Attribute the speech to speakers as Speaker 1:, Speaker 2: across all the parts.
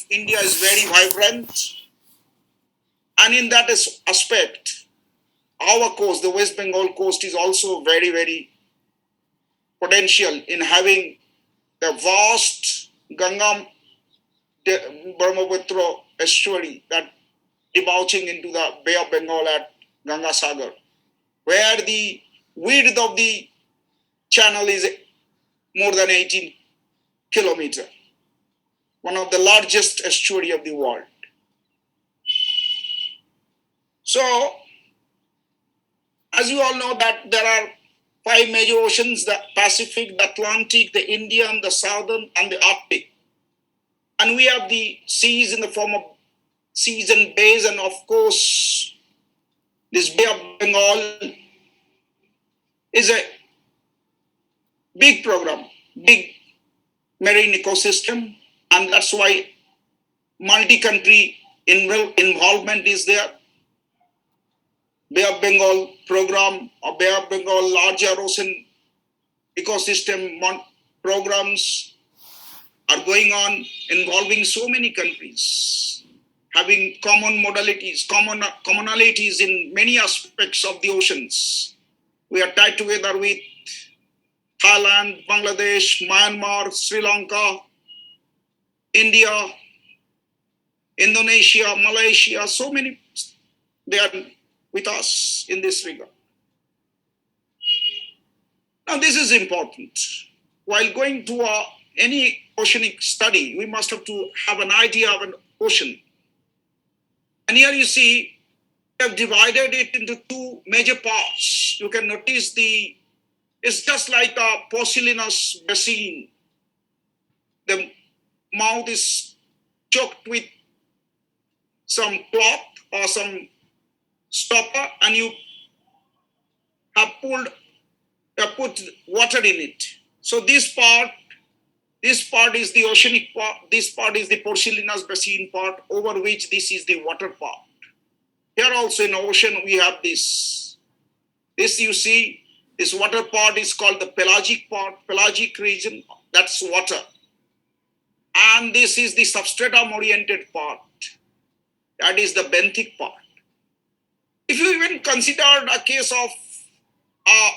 Speaker 1: India is very vibrant, and in that aspect, our coast, the West Bengal coast, is also very, very potential in having the vast Ganga Brahmaputra estuary that debouching into the Bay of Bengal at Ganga Sagar, where the width of the channel is more than 18 kilometers, one of the largest estuary of the world. So, as you all know that there are 5 major oceans, the Pacific, the Atlantic, the Indian, the Southern, and the Arctic. And we have the seas in the form of seas and bays, and of course, this Bay of Bengal is a big program, big marine ecosystem, and that's why multi-country involvement is there. Bay of Bengal program or Bay of Bengal larger ocean ecosystem programs are going on, involving so many countries, having common modalities, commonalities in many aspects of the oceans. We are tied together with Thailand, Bangladesh, Myanmar, Sri Lanka, India, Indonesia, Malaysia, so many, they are with us in this regard. Now, this is important. While going to any oceanic study, we must have to have an idea of an ocean. And here you see, we have divided it into 2 major parts. You can notice it's just like a porcelainous basin. The mouth is choked with some cloth or some stopper, and you have put water in it. So this part is the oceanic part, this part is the porcelainous basin part, over which this is the water part. Here also in the ocean we have this. This you see, this water part is called the pelagic part, pelagic region, that's water. And this is the substratum oriented part, that is the benthic part. If you even consider a case of a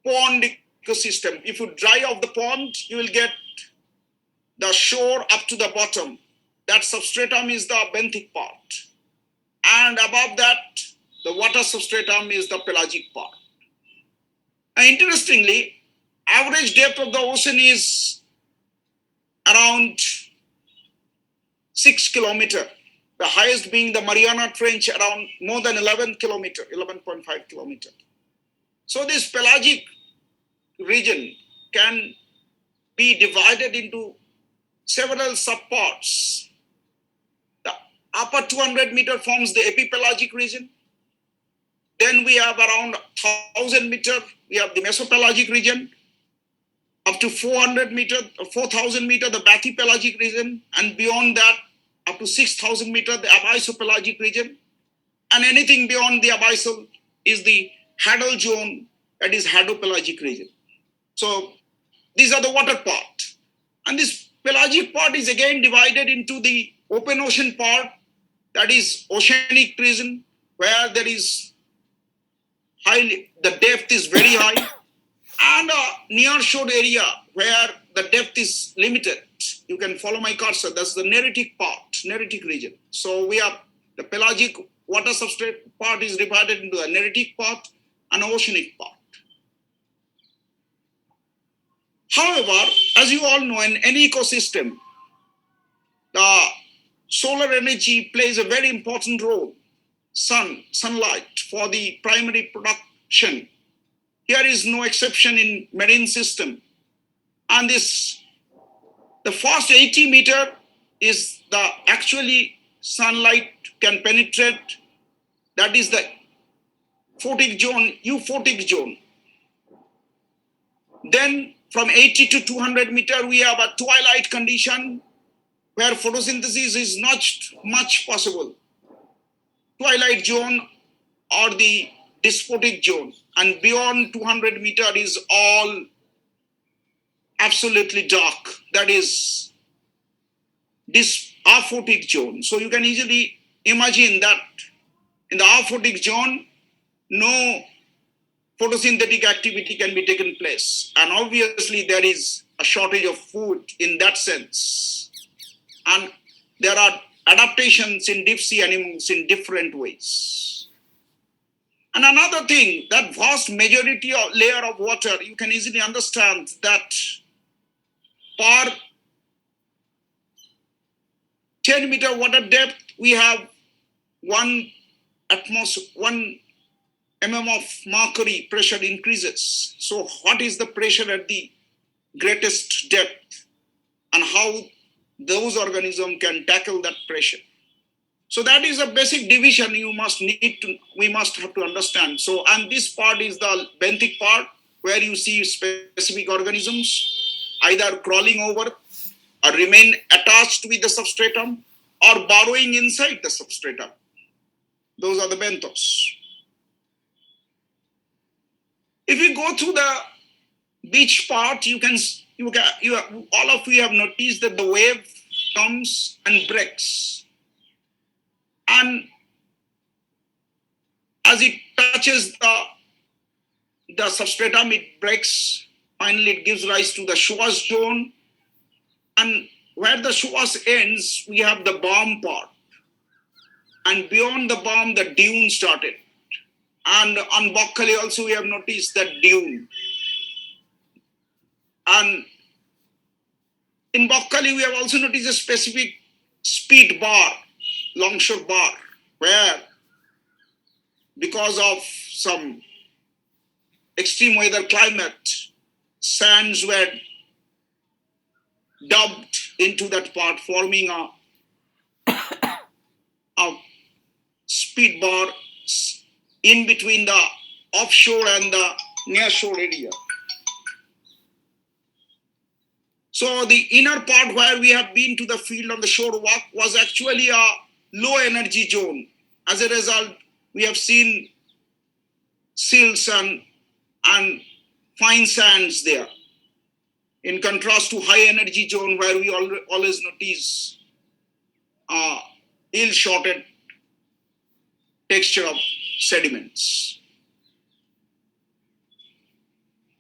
Speaker 1: pond ecosystem, if you dry off the pond, you will get the shore up to the bottom. That substratum is the benthic part. And above that, the water substratum is the pelagic part. And interestingly, average depth of the ocean is around 6 kilometers. The highest being the Mariana Trench, around more than 11 kilometers, 11.5 kilometers. So this pelagic region can be divided into several subparts. The upper 200 meter forms the epipelagic region. Then we have around 1,000 meter, we have the mesopelagic region. Up to 400 meter, 4,000 meter, the bathypelagic region, and beyond that, up to 6,000 meter, the abyssopelagic region, and anything beyond the abyssal is the hadal zone, that is hadopelagic region. So these are the water part. And this pelagic part is again divided into the open ocean part, that is oceanic region, where there is the depth is very high, and a near shore area where the depth is limited. You can follow my cursor, that's the neritic part, neritic region. So we have the pelagic water substrate part is divided into a neritic part and an oceanic part. However, as you all know, in any ecosystem, the solar energy plays a very important role, sunlight, for the primary production. Here is no exception in marine system. And the first 80 meter is the actually sunlight can penetrate, that is the photic zone, euphotic zone. Then from 80 to 200 meter, we have a twilight condition where photosynthesis is not much possible. Twilight zone or the dysphotic zone. And beyond 200 meter is all absolutely dark. That is this aphotic zone. So you can easily imagine that in the aphotic zone, no photosynthetic activity can be taken place. And obviously there is a shortage of food in that sense. And there are adaptations in deep sea animals in different ways. And another thing, that vast majority of layer of water, you can easily understand that per 10-meter water depth, we have 1 mm of mercury pressure increases. So what is the pressure at the greatest depth, and how those organisms can tackle that pressure? So that is a basic division we must have to understand. So, and this part is the benthic part, where you see specific organisms either crawling over or remain attached with the substratum or burrowing inside the substratum. Those are the benthos. If you go to the beach part, all of you have noticed that the wave comes and breaks. And as it touches the substratum, it breaks. Finally, it gives rise to the Schwarz zone. And where the Schwarz ends, we have the bomb part. And beyond the bomb, the dune started. And on Bokkali also, we have noticed that dune. And in Bokkali, we have also noticed a specific speed bar, longshore bar, where because of some extreme weather climate, sands were dumped into that part, forming a speed bar in between the offshore and the nearshore area. So the inner part where we have been to the field on the shore walk was actually a low energy zone. As a result, we have seen silts and fine sands there, in contrast to high energy zone where we always notice ill-shotted texture of sediments.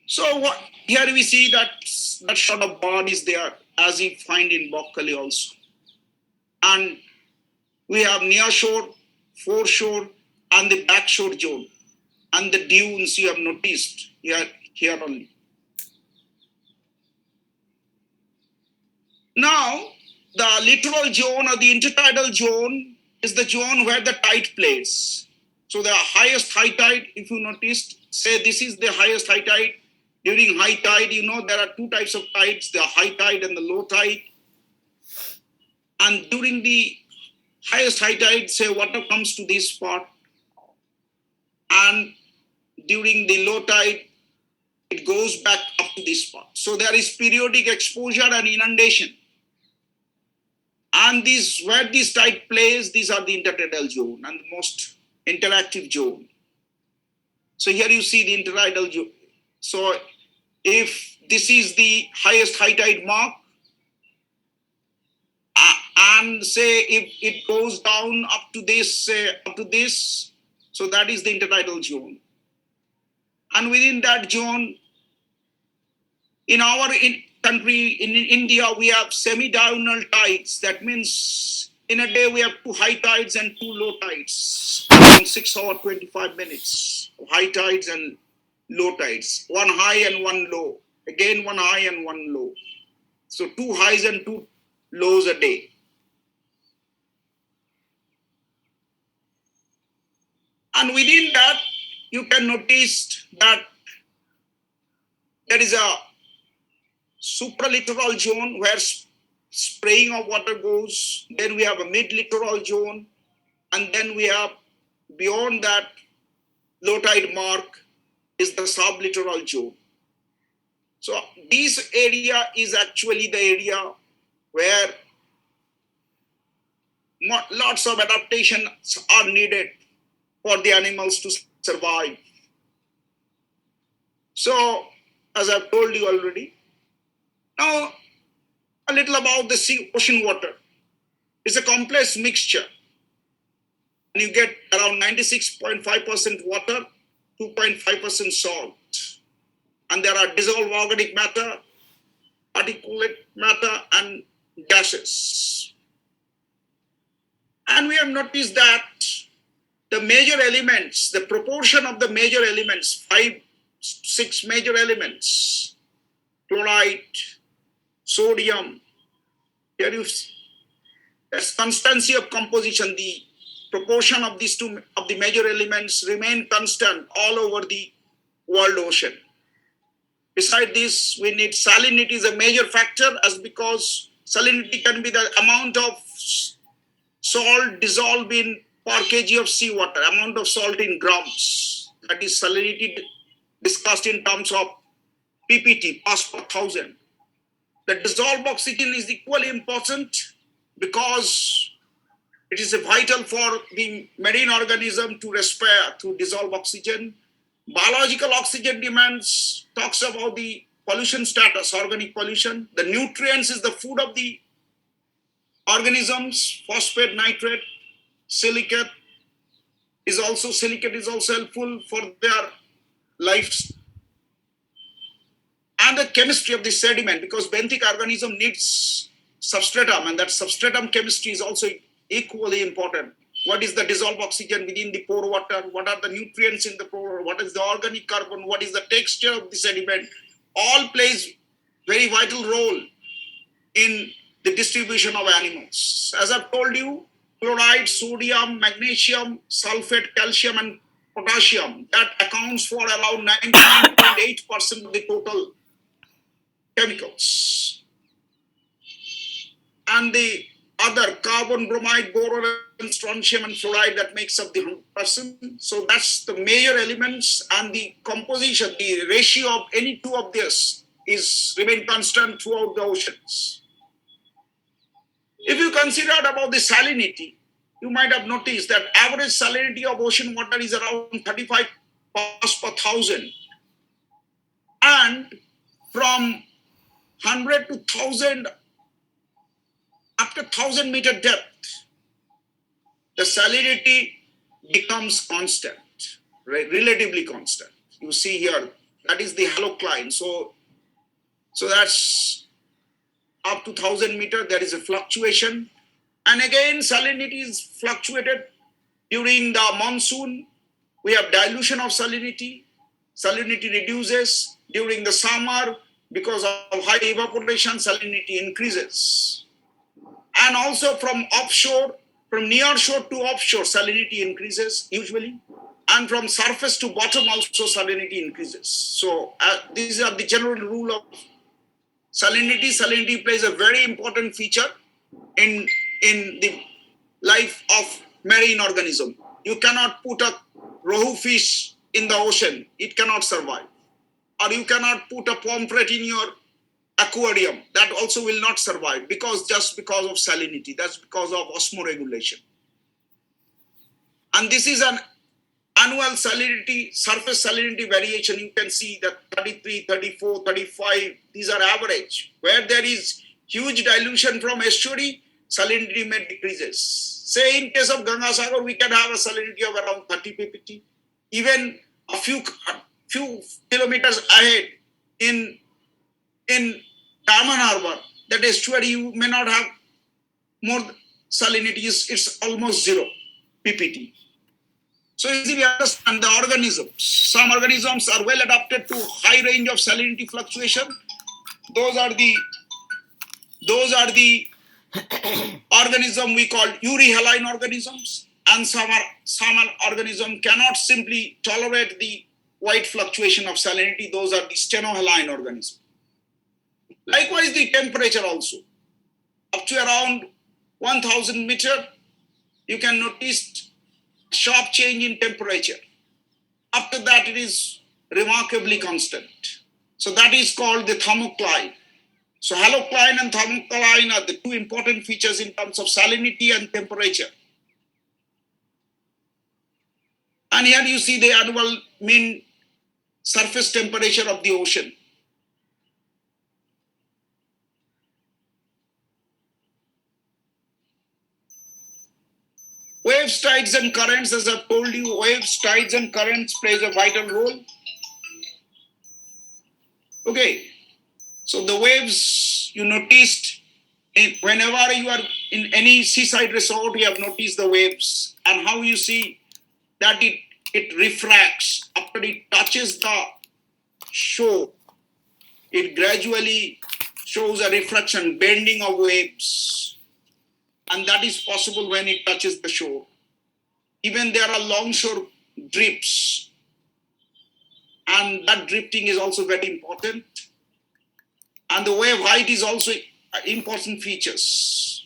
Speaker 1: So here we see that sort of bar is there, as you find in Bokkali also. And we have near shore, foreshore, and the backshore zone. And the dunes you have noticed here only. Now, the littoral zone or the intertidal zone is the zone where the tide plays. So the highest high tide, if you noticed, say this is the highest high tide. During high tide, there are two types of tides, the high tide and the low tide. And during the highest high tide, say water comes to this part. And during the low tide, it goes back up to this part. So there is periodic exposure and inundation. And where this tide plays, these are the intertidal zone and the most interactive zone. So here you see the intertidal zone. So if this is the highest high tide mark, and say if it goes down up to this, so that is the intertidal zone. And within that zone, in our country, in India, we have semi-diurnal tides. That means in a day we have 2 high tides and 2 low tides. Around 6 hours, 25 minutes. High tides and low tides. 1 high and 1 low. Again, 1 high and 1 low. So 2 highs and 2 lows a day. And within that, you can notice that there is a supralittoral zone where spraying of water goes. Then we have a mid-littoral zone. And then we have, beyond that low tide mark, is the sublittoral zone. So this area is actually the area where lots of adaptations are needed for the animals to survive. So, as I've told you already, now a little about the ocean water. It's a complex mixture. And you get around 96.5% water, 2.5% salt. And there are dissolved organic matter, particulate matter, and gases. And we have noticed that the major elements, the proportion of the major elements, 6 major elements, chloride, sodium, here you see, there's constancy of composition. The proportion of these two of the major elements remain constant all over the world ocean. Beside this, we need salinity is a major factor, as because salinity can be the amount of salt dissolved in per kg of seawater, amount of salt in grams. That is salinity discussed in terms of ppt, parts per thousand. The dissolved oxygen is equally important because it is vital for the marine organism to respire through dissolved oxygen. Biological oxygen demands talks about the pollution status, organic pollution. The nutrients is the food of the organisms, phosphate, nitrate, silicate is also helpful for their lives. And the chemistry of the sediment, because benthic organism needs substratum, and that substratum chemistry is also equally important. What is the dissolved oxygen within the pore water? What are the nutrients in the pore? What is the organic carbon? What is the texture of the sediment? All plays very vital role in the distribution of animals. As I've told you, chloride, sodium, magnesium, sulfate, calcium, and potassium, that accounts for around 99.8% of the total chemicals. And the other carbon, bromide, boron, and strontium and fluoride that makes up the 100%. So that's the major elements, and the composition, the ratio of any two of this is remain constant throughout the oceans. If you consider about the salinity, you might have noticed that average salinity of ocean water is around 35 parts per thousand. And from 100 to 1000, up to 1000 meter depth, the salinity becomes constant, right? Relatively constant. You see here, that is the halocline. So that's up to 1000 meter, there is a fluctuation. And again, salinity is fluctuated during the monsoon. We have dilution of salinity. Salinity reduces during the summer because of high evaporation. Salinity increases. And also from offshore, from near shore to offshore, salinity increases usually. And from surface to bottom also salinity increases. So these are the general rule of salinity. Salinity plays a very important feature in the life of marine organism. You cannot put a rohu fish in the ocean. It cannot survive. Or you cannot put a pomfret in your aquarium. That also will not survive just because of salinity. That's because of osmoregulation. And this is an annual salinity, surface salinity variation. You can see that 33, 34, 35, these are average. Where there is huge dilution from estuary, salinity may decreases. Say in case of Gangasagar, we can have a salinity of around 30 ppt. Even a few kilometers ahead in Diamond Harbor, that estuary, you may not have more salinity. It's almost 0 ppt. So easily understand the organisms. Some organisms are well adapted to high range of salinity fluctuation. Those are the organism we call euryhaline organisms, and some organism cannot simply tolerate the wide fluctuation of salinity. Those are the stenohaline organisms. Likewise, the temperature also. Up to around 1000 meter, you can notice sharp change in temperature. After that, it is remarkably constant. So that is called the thermocline. So halocline and thermocline are the two important features in terms of salinity and temperature. And here you see the annual mean surface temperature of the ocean. Waves, tides, and currents, as I've told you, waves, tides, and currents plays a vital role. Okay, so the waves you noticed, whenever you are in any seaside resort, you have noticed the waves and how you see that it refracts after it touches the shore. It gradually shows a refraction, bending of waves, and that is possible when it touches the shore. Even there are longshore drifts, and that drifting is also very important. And the wave height is also important features.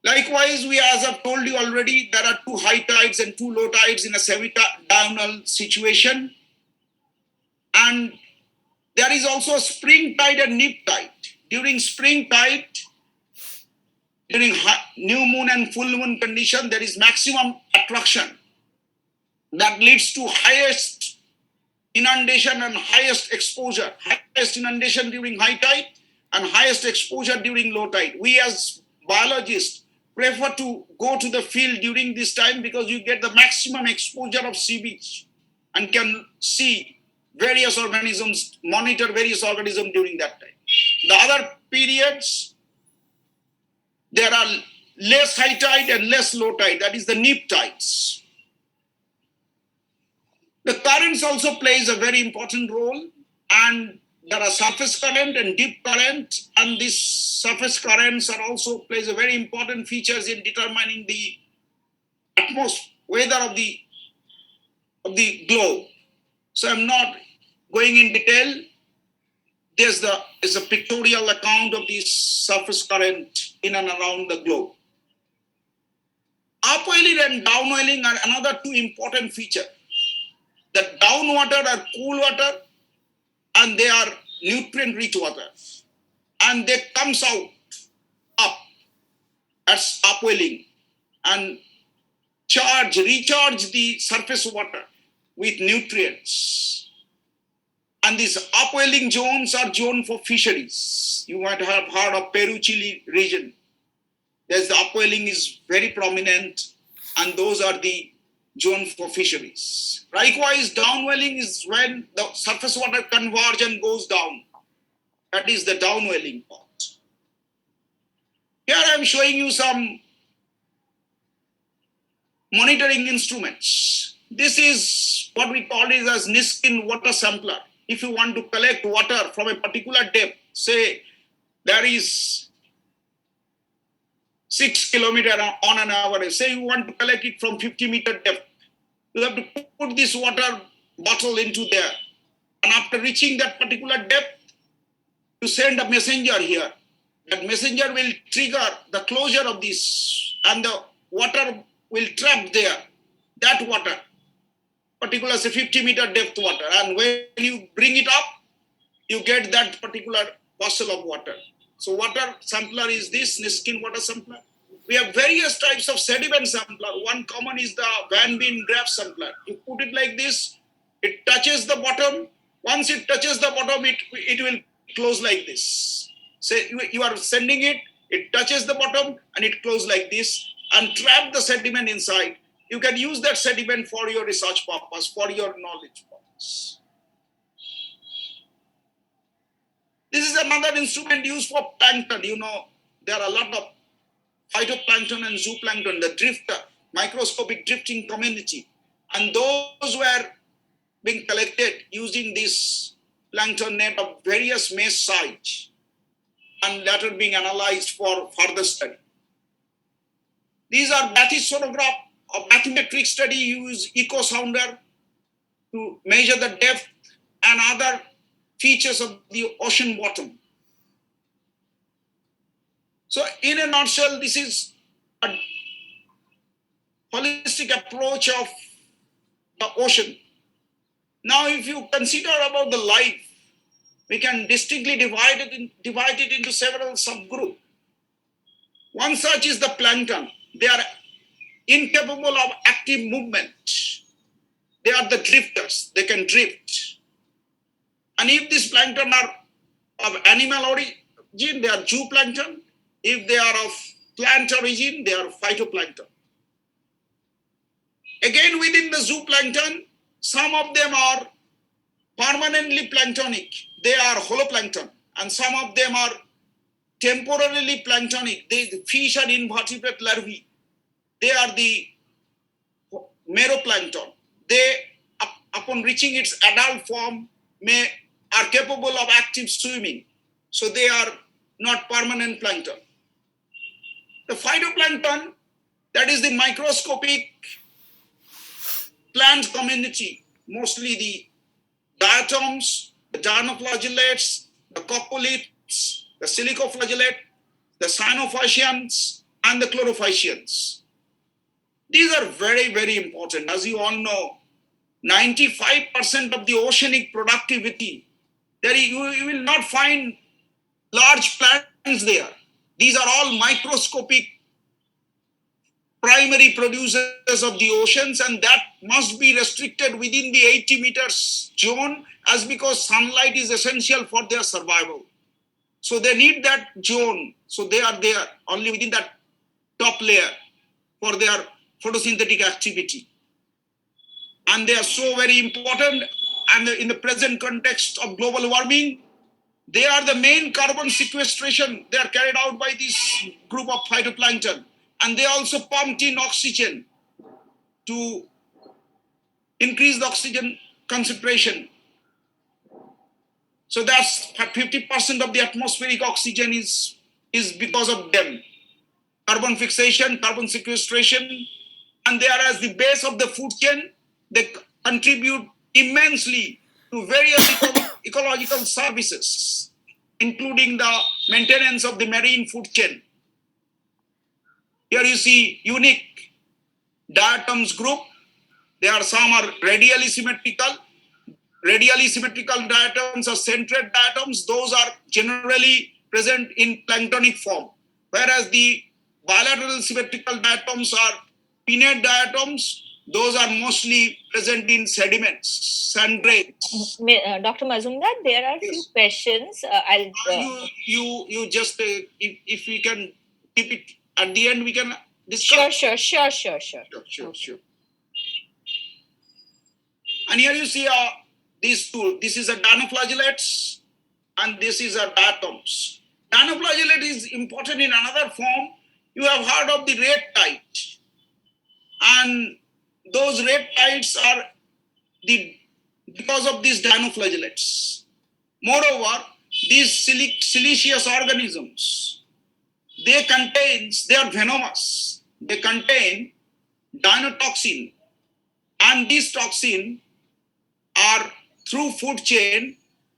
Speaker 1: Likewise, as I've told you already, there are 2 high tides and 2 low tides in a semi-diurnal situation. And there is also a spring tide and neap tide. During spring tide, during new moon and full moon condition, there is maximum attraction that leads to highest inundation and highest exposure. Highest inundation during high tide and highest exposure during low tide. We as biologists prefer to go to the field during this time because you get the maximum exposure of sea beach and can see various organisms, monitor various organisms during that time. The other periods, there are less high tide and less low tide, that is the neap tides. The currents also plays a very important role, and there are surface current and deep current, and these surface currents are also plays a very important features in determining the atmosphere, weather of the globe. So I'm not going in detail. There's a pictorial account of this surface current in and around the globe. Upwelling and downwelling are another 2 important features. The down water are cool water and they are nutrient rich water, and they comes out up as upwelling and recharge the surface water with nutrients. And these upwelling zones are zoned for fisheries. You might have heard of Peru-Chile region. There's the upwelling is very prominent, and those are the zone for fisheries. Likewise, downwelling is when the surface water converges and goes down. That is the downwelling part. Here I am showing you some monitoring instruments. This is what we call it as Niskin water sampler. If you want to collect water from a particular depth, say there is 6 kilometers on an average, say you want to collect it from 50-meter depth, you have to put this water bottle into there. And after reaching that particular depth, you send a messenger here. That messenger will trigger the closure of this, and the water will trap there. That water, particular say 50-meter depth water, and when you bring it up, you get that particular parcel of water. So water sampler is this Niskin water sampler. We have various types of sediment sampler. One common is the Van Veen Graph sampler. You put it like this, it touches the bottom. Once it touches the bottom, it will close like this. Say you are sending it, it touches the bottom and it closes like this and trap the sediment inside. You can use that sediment for your research purpose, for your knowledge purpose. This is another instrument used for plankton. You know, there are a lot of phytoplankton and zooplankton, the drifter, microscopic drifting community. And those were being collected using this plankton net of various mesh size and later being analyzed for further study. These are bathysphere sonograph or bathymetric study use echo sounder to measure the depth and other features of the ocean bottom. So in a nutshell, this is a holistic approach of the ocean. Now, if you consider about the life, we can distinctly divide it into several subgroups. One such is the plankton. They are incapable of active movement. They are the drifters. They can drift. And if these plankton are of animal origin, they are zooplankton. If they are of plant origin, they are phytoplankton. Again, within the zooplankton, some of them are permanently planktonic. They are holoplankton. And some of them are temporarily planktonic. The fish and invertebrate larvae. They are the meroplankton. They, upon reaching its adult form, are capable of active swimming. So they are not permanent plankton. The phytoplankton, that is the microscopic plant community, mostly the diatoms, the dinoflagellates, the coccoliths, the silicoflagellate, the cyanophyceans, and the chlorophyceans. These are very, very important. As you all know, 95% of the oceanic productivity, there you will not find large plants there. These are all microscopic primary producers of the oceans, and that must be restricted within the 80 meters zone, as because sunlight is essential for their survival. So they need that zone. So they are there only within that top layer for their photosynthetic activity. And they are so very important. And in the present context of global warming, they are the main carbon sequestration. They are carried out by this group of phytoplankton. And they also pumped in oxygen to increase the oxygen concentration. So that's 50% of the atmospheric oxygen is because of them. Carbon fixation, carbon sequestration, and they are as the base of the food chain. They contribute immensely to various ecological services, including the maintenance of the marine food chain. Here you see unique diatoms group. Some are radially symmetrical. Radially symmetrical diatoms are centred diatoms. Those are generally present in planktonic form, whereas the bilateral symmetrical diatoms are pinnate diatoms. Those are mostly present in sediments, sand grains.
Speaker 2: Dr. Mazumdar, there are few questions.
Speaker 1: You just if we can keep it at the end, we can discuss. Sure. And here you see these two. This is a dinoflagellates, and this is a diatoms. Dinoflagellate is important in another form. You have heard of the red tide, and those red tides are because of these dinoflagellates. Moreover, these siliceous organisms, they are venomous. They contain dinotoxin, and this toxin are through food chain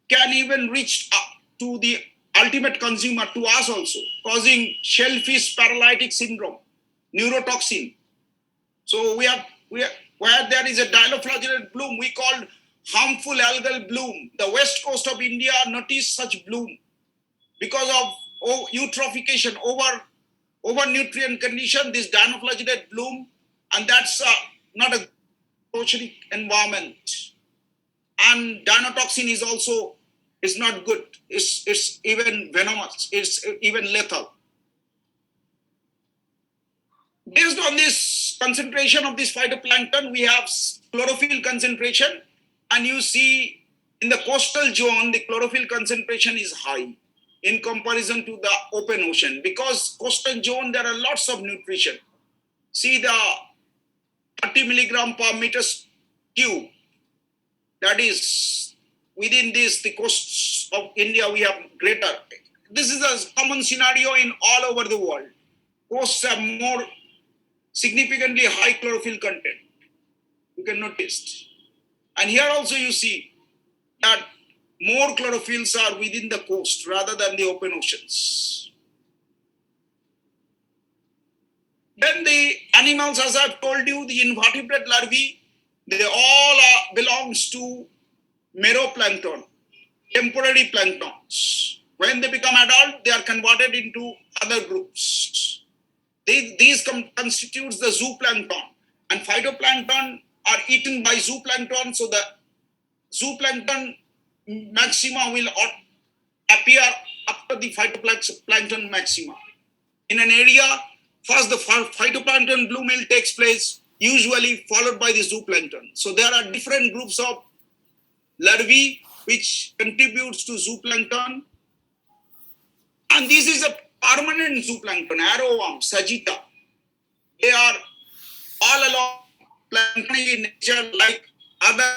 Speaker 1: can even reach up to the ultimate consumer, to us also, causing shellfish paralytic syndrome, neurotoxin. So where there is a dinoflagellate bloom, we call harmful algal bloom. The west coast of India noticed such bloom because of eutrophication, over nutrient condition, this dinoflagellate bloom, and that's not a oceanic environment. And dinotoxin is not good. It's even venomous. It's even lethal. Based on this concentration of this phytoplankton, we have chlorophyll concentration, and you see in the coastal zone, the chlorophyll concentration is high in comparison to the open ocean, because coastal zone, there are lots of nutrition. See the 30 milligram per meter cube. That is, within this, the coasts of India, we have greater. This is a common scenario in all over the world. Coasts have more significantly high chlorophyll content. You can notice. And here also you see that more chlorophylls are within the coast rather than the open oceans. Then the animals, as I've told you, the invertebrate larvae, they all belongs to meroplankton, temporary planktons. When they become adult, they are converted into other groups. These constitutes the zooplankton, and phytoplankton are eaten by zooplankton. So the zooplankton maxima will appear after the phytoplankton maxima. In an area, first the phytoplankton bloom will takes place. usually followed by the zooplankton. So there are different groups of larvae which contributes to zooplankton. And this is a permanent zooplankton, arrowworm, sagitta. They are all along plankton in nature like other.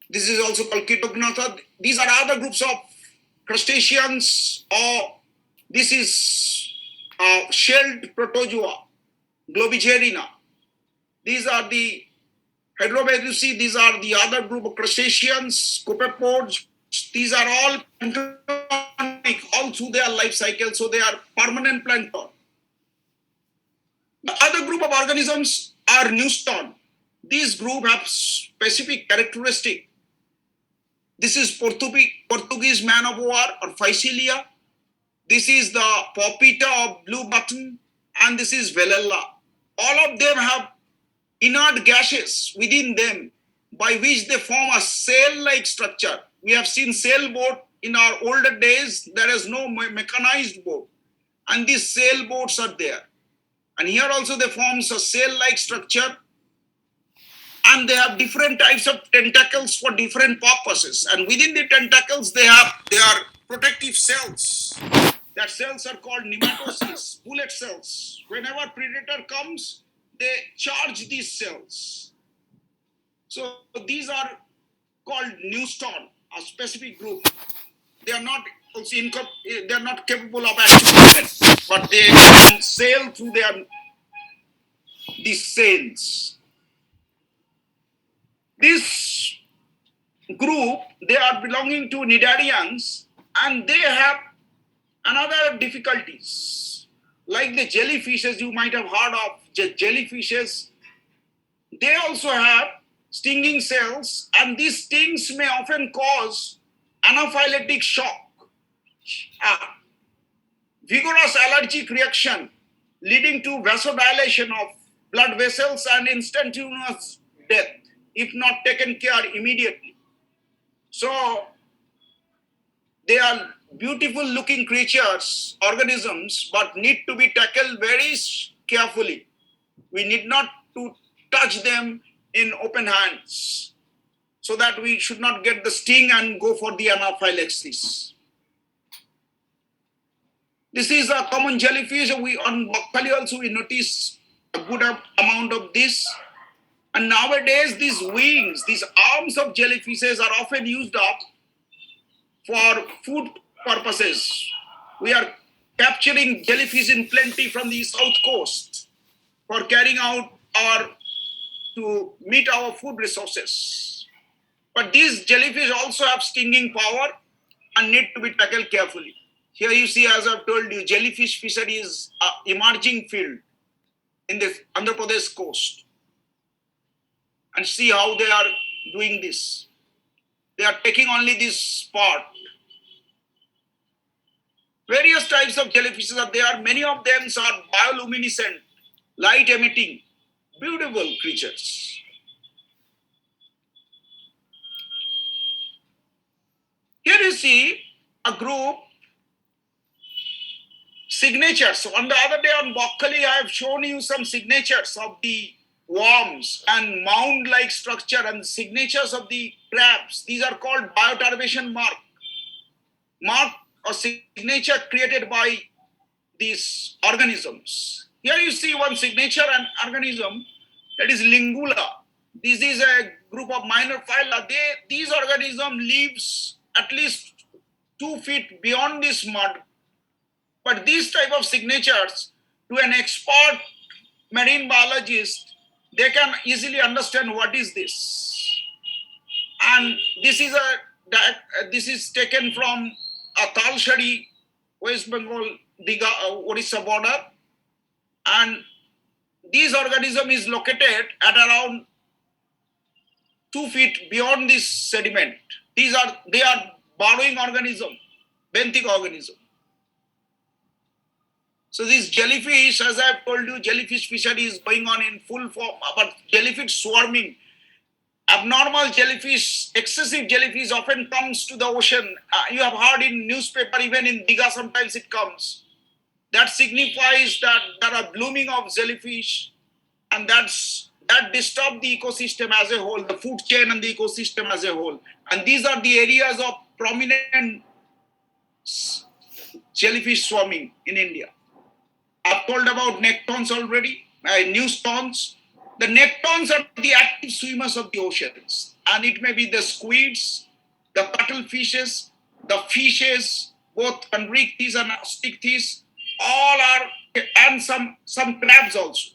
Speaker 1: This is also called Ketognatha. These are other groups of crustaceans, or this is shelled protozoa, Globigerina. These are the Hydromedusae. These are the other group of crustaceans, copepods. These are all planktonic all through their life cycle, so they are permanent plankton. The other group of organisms are neuston. These group have specific characteristic. This is Portuguese man of war or Phycelia. This is the Popita of blue button, and this is Velella. All of them have inert gases within them by which they form a cell-like structure. We have seen sailboat in our older days. There is no mechanized boat, and these sailboats are there. And here also they form a cell-like structure, and they have different types of tentacles for different purposes. And within the tentacles, they are protective cells. That cells are called nematocysts, bullet cells. Whenever predator comes, they charge these cells. So these are called neuston, a specific group. They are not also they are not capable of activation, but they can sail through these sails. This group, they are belonging to Cnidarians, and they have another difficulties. Like the jellyfishes, you might have heard of jellyfishes. They also have stinging cells, and these stings may often cause anaphylactic shock, vigorous allergic reaction leading to vasodilation of blood vessels and instantaneous death if not taken care immediately. So they are beautiful looking creatures, organisms, but need to be tackled very carefully. We need not to touch them in open hands, so that we should not get the sting and go for the anaphylaxis. This is a common jellyfish. On Bakkali also we notice a good amount of this. And nowadays these wings, these arms of jellyfishes are often used up for food purposes. We are capturing jellyfish in plenty from the south coast for carrying out to meet our food resources. But these jellyfish also have stinging power and need to be tackled carefully. Here you see, as I've told you, jellyfish fishery is an emerging field in the Andhra Pradesh coast. And see how they are doing this. They are taking only this part. Various types of jellyfishes are there. Many of them are bioluminescent, light emitting, beautiful creatures. Here you see a group signatures. So on the other day on Bakkali, I have shown you some signatures of the worms and mound-like structure and signatures of the crabs. These are called bioturbation mark or signature created by these organisms. Here you see one signature and organism, that is Lingula. This is a group of minor phyla. These organisms lives at least 2 feet beyond this mud. But these type of signatures, to an expert marine biologist, they can easily understand what is this. And this is taken from a Talshari, West Bengal, Odisha border. And this organism is located at around 2 feet beyond this sediment. They are burrowing organism, benthic organism. So this jellyfish, as I've told you, jellyfish fishery is going on in full form, but jellyfish swarming, abnormal jellyfish, excessive jellyfish often comes to the ocean. You have heard in newspaper, even in Diga sometimes it comes. that signifies that there are blooming of jellyfish, and that disturb the ecosystem as a whole, the food chain and the ecosystem as a whole. And these are the areas of prominent jellyfish swarming in India. I've told about nectons already, newstons. The nectons are the active swimmers of the oceans, and it may be the squids, the cuttlefishes, the fishes, both conrictis and stichthys, all are, and some crabs also.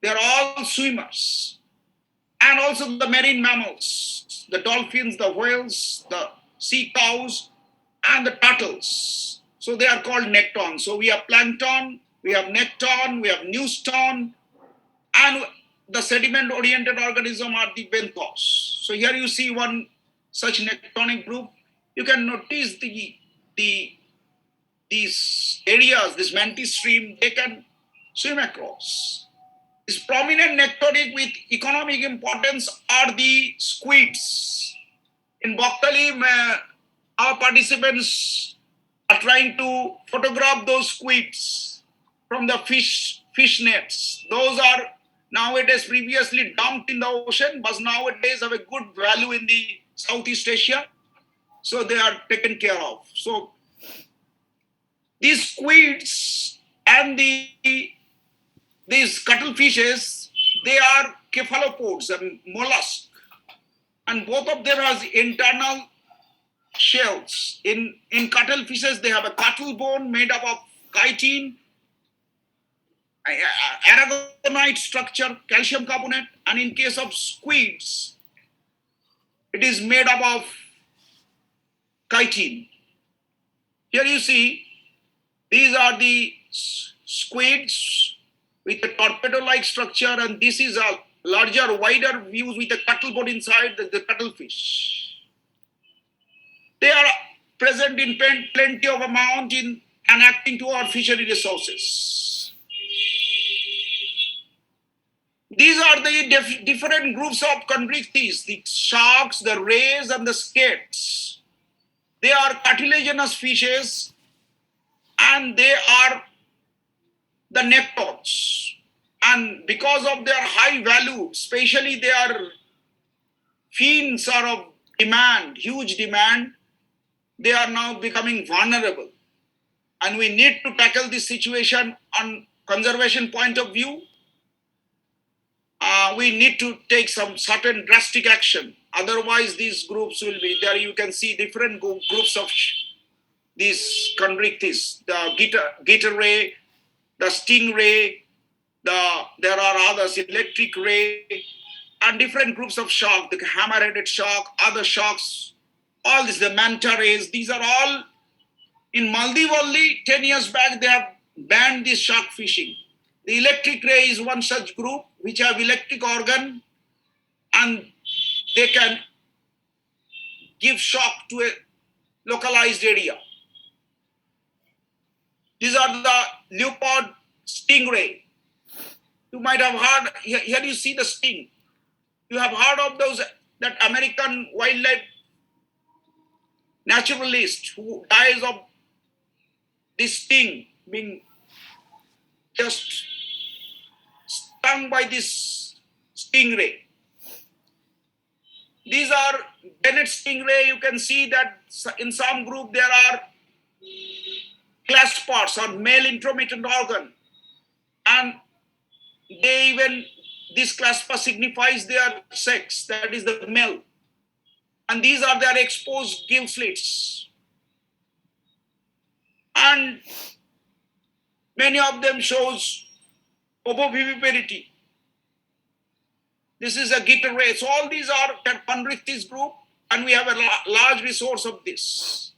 Speaker 1: They are all swimmers. And also the marine mammals, the dolphins, the whales, the sea cows, and the turtles. So they are called nectons. So we have plankton, we have necton, we have newston, and the sediment-oriented organism are the benthos. So here you see one such nectonic group. You can notice these areas, this mantis stream, they can swim across. This prominent nectonic with economic importance are the squids. In Boktalim, our participants are trying to photograph those squids from the fish nets. Those are nowadays previously dumped in the ocean, but nowadays have a good value in the Southeast Asia. So they are taken care of. So these squids and these cuttlefishes, they are cephalopods and mollusks. And both of them has internal shells. In cuttlefishes, they have a cuttle bone made up of chitin, aragonite structure, calcium carbonate. And in case of squids, it is made up of chitin. Here you see, these are the squids with a torpedo-like structure, and this is a larger, wider views with a cuttle bone inside the cuttlefish. They are present in plenty of amount in and acting to our fishery resources. These are the different groups of conrictis, the sharks, the rays, and the skates. They are cartilaginous fishes, and they are the nectons. And because of their high value, especially their fins are of demand, huge demand, they are now becoming vulnerable. And we need to tackle this situation on conservation point of view. We need to take some certain drastic action. Otherwise, these groups will be there. You can see different groups of these conrictis, the gator ray, the stingray, there are others, electric ray, and different groups of shark, the hammer-headed shark, other sharks, all this, the manta rays. These are all, in Maldives only, 10 years back, they have banned this shark fishing. The electric ray is one such group which have electric organ, and they can give shock to a localized area. These are the leopard stingray. You might have heard, here you see the sting. You have heard of those, that American wildlife naturalist who dies of this sting, being just stung by this stingray. These are Bennett stingray. You can see that in some group there are claspers or male intromittent organ, and they even, this clasper signifies their sex, that is the male, and these are their exposed gill slits, and many of them shows ovoviviparity. This is a gator ray. So all these are that conrictis group, and we have a large resource of this.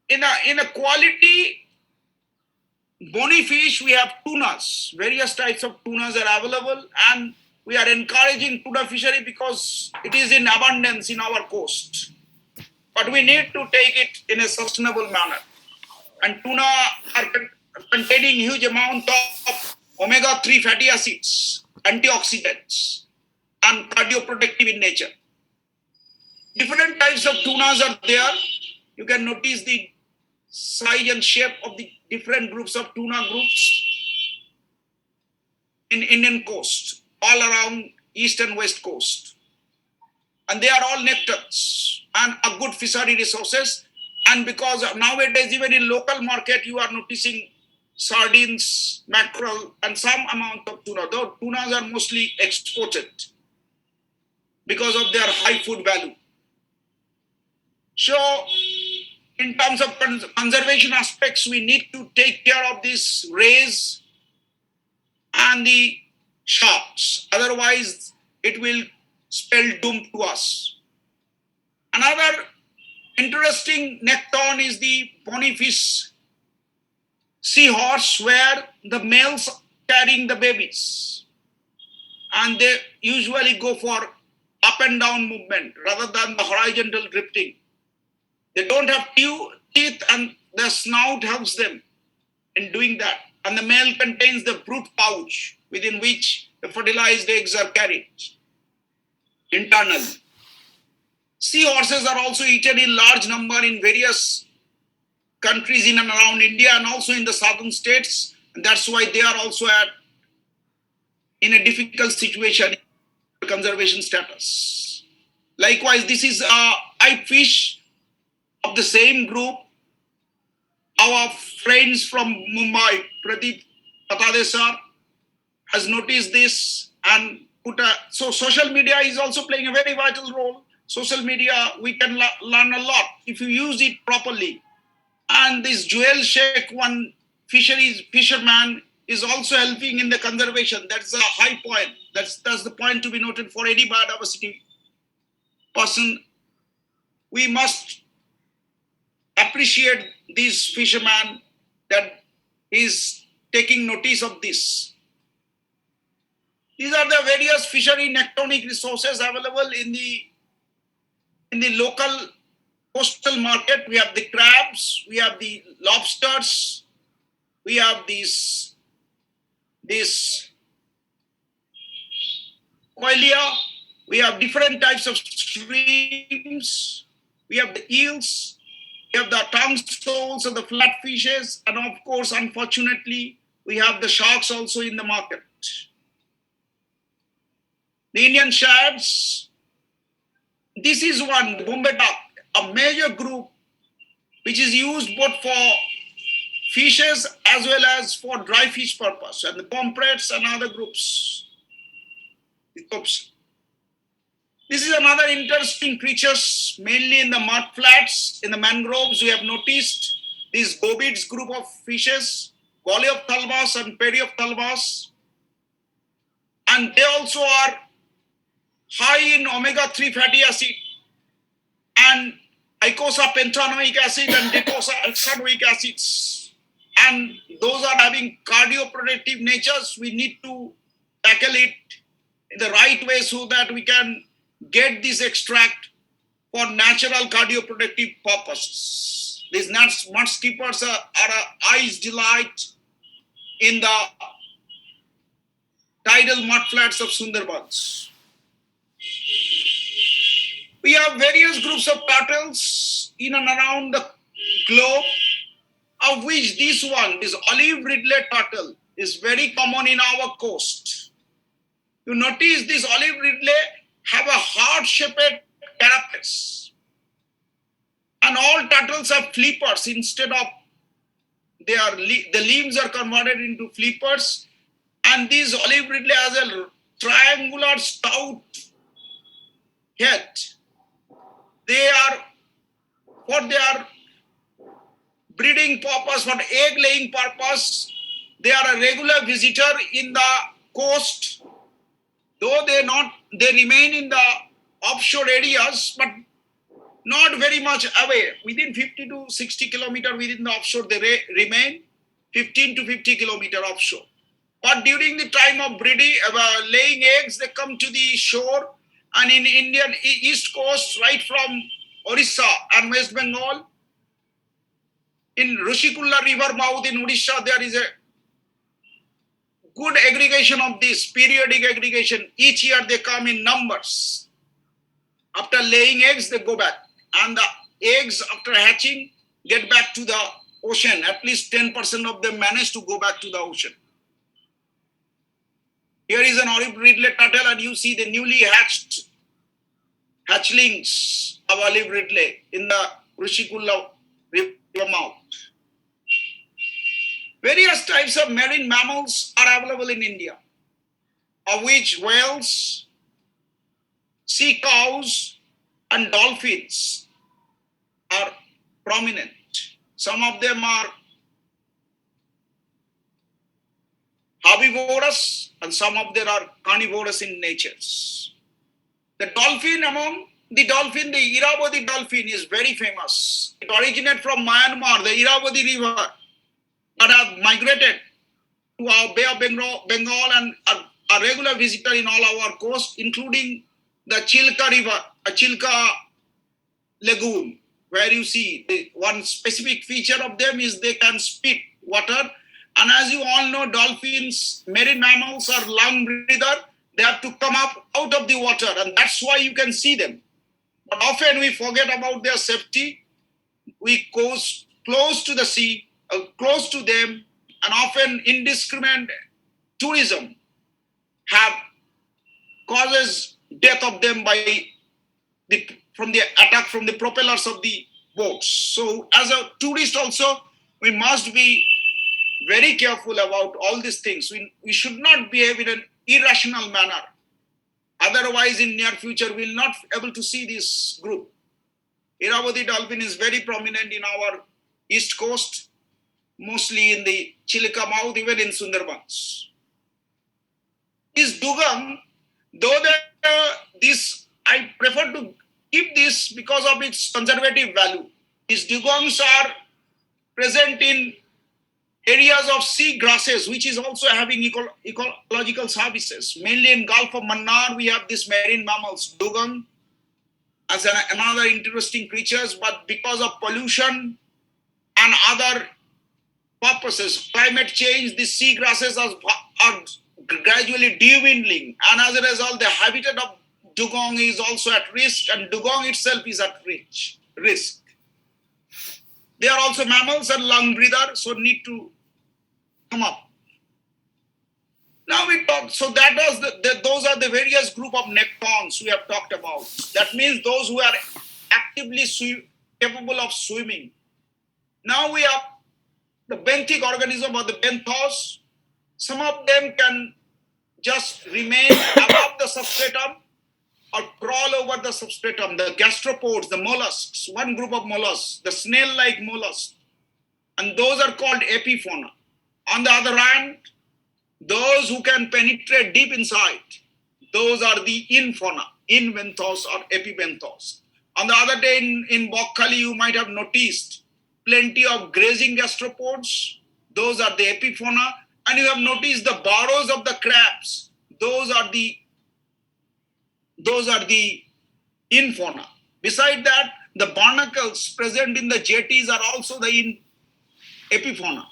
Speaker 1: In a quality bony fish, we have tunas. Various types of tunas are available, and we are encouraging tuna fishery because it is in abundance in our coast. But we need to take it in a sustainable manner. And tuna are containing huge amount of omega-3 fatty acids, antioxidants, and cardioprotective in nature. Different types of tunas are there. You can notice the size and shape of the different groups of tuna groups in Indian coast, all around east and west coast. And they are all nectars and a good fishery resources. And because nowadays, even in local market, you are noticing sardines, mackerel, and some amount of tuna. Though tunas are mostly exported because of their high food value. So, in terms of conservation aspects, we need to take care of these rays and the sharks. Otherwise, it will spell doom to us. Another interesting necton is the bonyfish seahorse, where the males carrying the babies, and they usually go for up and down movement rather than the horizontal drifting. They don't have teeth, and the snout helps them in doing that. And the male contains the brood pouch within which the fertilized eggs are carried internally. Seahorses are also eaten in large number in various countries in and around India and also in the southern states. And that's why they are also in a difficult situation in conservation status. Likewise, this is a pipe fish of the same group. Our friends from Mumbai, Pradeep Patadesar, has noticed this and so social media is also playing a very vital role. Social media, we can learn a lot if you use it properly. And this Joel Sheikh, one fisherman, is also helping in the conservation. That's a high point. That's the point to be noted for any biodiversity person. We must appreciate this fisherman that is taking notice of this. These are the various fishery nectonic resources available in the local coastal market. We have the crabs, we have the lobsters, we have this coelia, we have different types of shrimps, we have the eels, we have the tongue soles and the flatfishes, and of course, unfortunately, we have the sharks also in the market. The Indian shads, this is one, the Bombay duck, a major group which is used both for fishes as well as for dry fish purpose, and the pomfrets and other groups. Oops. This is another interesting creatures, mainly in the mud flats, in the mangroves. We have noticed these gobids group of fishes, Goliophthalmus and Periophthalmus, and they also are high in omega-3 fatty acid and icosapentaenoic acid and docosahexaenoic acids. And those are having cardioprotective natures. We need to tackle it in the right way so that we can get this extract for natural cardioprotective purposes. These mud skippers are an eye's delight in the tidal mud flats of Sundarbans. We have various groups of turtles in and around the globe, of which this olive ridley turtle, is very common in our coast. You notice this olive ridley have a heart-shaped carapace. And all turtles have flippers instead of the limbs are converted into flippers. And this olive ridley has a triangular stout head. For their breeding purpose, for egg laying purpose, they are a regular visitor in the coast, though they remain in the offshore areas, but not very much away. Within 50 to 60 kilometers within the offshore, they remain 15 to 50 kilometers offshore. But during the time of breeding, laying eggs, they come to the shore. And in Indian east coast, right from Orissa and West Bengal, in Rushikulla river mouth in Odisha, there is a good aggregation of this, periodic aggregation. Each year they come in numbers. After laying eggs, they go back. And the eggs, after hatching, get back to the ocean, at least 10% of them manage to go back to the ocean. Here is an olive ridley turtle, and you see the newly hatched hatchlings of olive ridley in the Rushikulla river mouth. Various types of marine mammals are available in India, of which whales, sea cows, and dolphins are prominent. Some of them are herbivorous and some of them are carnivorous in nature. The dolphin, the Irrawaddy dolphin is very famous. It originates from Myanmar, the Irrawaddy river, that have migrated to our Bay of Bengal and are a regular visitor in all our coast, including the Chilka River, a Chilka Lagoon, where you see the one specific feature of them is they can spit water. And as you all know, dolphins, marine mammals are lung breather. They have to come up out of the water, and that's why you can see them. But often we forget about their safety. We go close to the sea, close to them, and often indiscriminate tourism have causes death of them from the attack from the propellers of the boats. So as a tourist also, we must be very careful about all these things. We should not behave in an irrational manner. Otherwise, in near future, we'll not be able to see this group. Irrawaddy dolphin is very prominent in our east coast, mostly in the Chilka mouth, even in Sundarbans. This dugong, though I prefer to keep this because of its conservative value. These dugongs are present in areas of sea grasses, which is also having ecological services. Mainly in Gulf of Mannar, we have these marine mammals, dugong, as another interesting creatures, but because of pollution and other purposes, climate change, the sea grasses are gradually dwindling, and as a result, the habitat of dugong is also at risk, and dugong itself is at risk. They are also mammals and lung breather, so need to come up. Now we talk. So that was those are the various group of nektrons we have talked about. That means those who are actively capable of swimming. Now we have the benthic organism or the benthos. Some of them can just remain above the substratum or crawl over the substratum. The gastropods, the mollusks, one group of mollusks, the snail-like mollusks, and those are called epifauna. On the other hand, those who can penetrate deep inside, those are the infauna, inbenthos or epibenthos. On the other day in Bokkali, you might have noticed plenty of grazing gastropods. Those are the epifauna. And you have noticed the burrows of the crabs. Those are the infauna. Beside that, the barnacles present in the jetties are also the epifauna.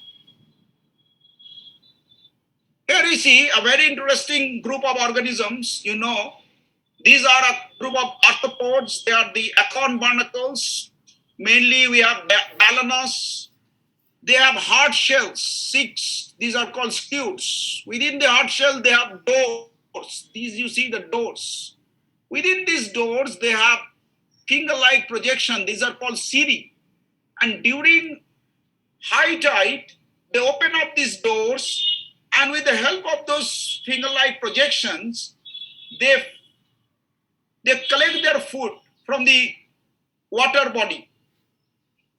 Speaker 1: Here you see a very interesting group of organisms. You know, these are a group of arthropods. They are the acorn barnacles. Mainly we have balanus. They have hard shells, 6. These are called scutes. Within the hard shell, they have doors. These you see the doors. Within these doors, they have finger-like projection. These are called cirri. And during high tide, they open up these doors, and with the help of those finger-like projections, they collect their food from the water body.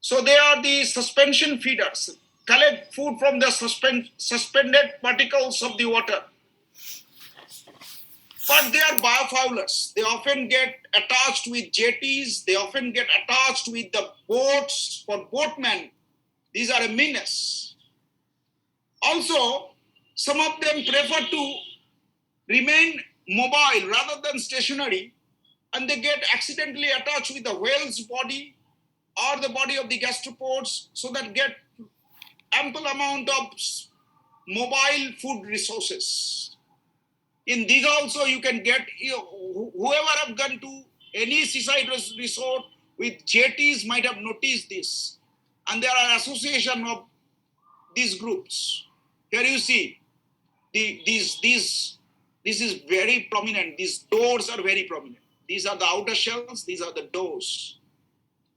Speaker 1: So they are the suspension feeders, collect food from the suspended particles of the water. But they are biofoulers. They often get attached with jetties. They often get attached with the boats for boatmen. These are a menace. Also, some of them prefer to remain mobile rather than stationary, and they get accidentally attached with the whale's body or the body of the gastropods, so that get ample amount of mobile food resources. In these also you can get, whoever have gone to any seaside resort with jetties might have noticed this. And there are association of these groups. Here you see, this is very prominent. These doors are very prominent. These are the outer shells, these are the doors.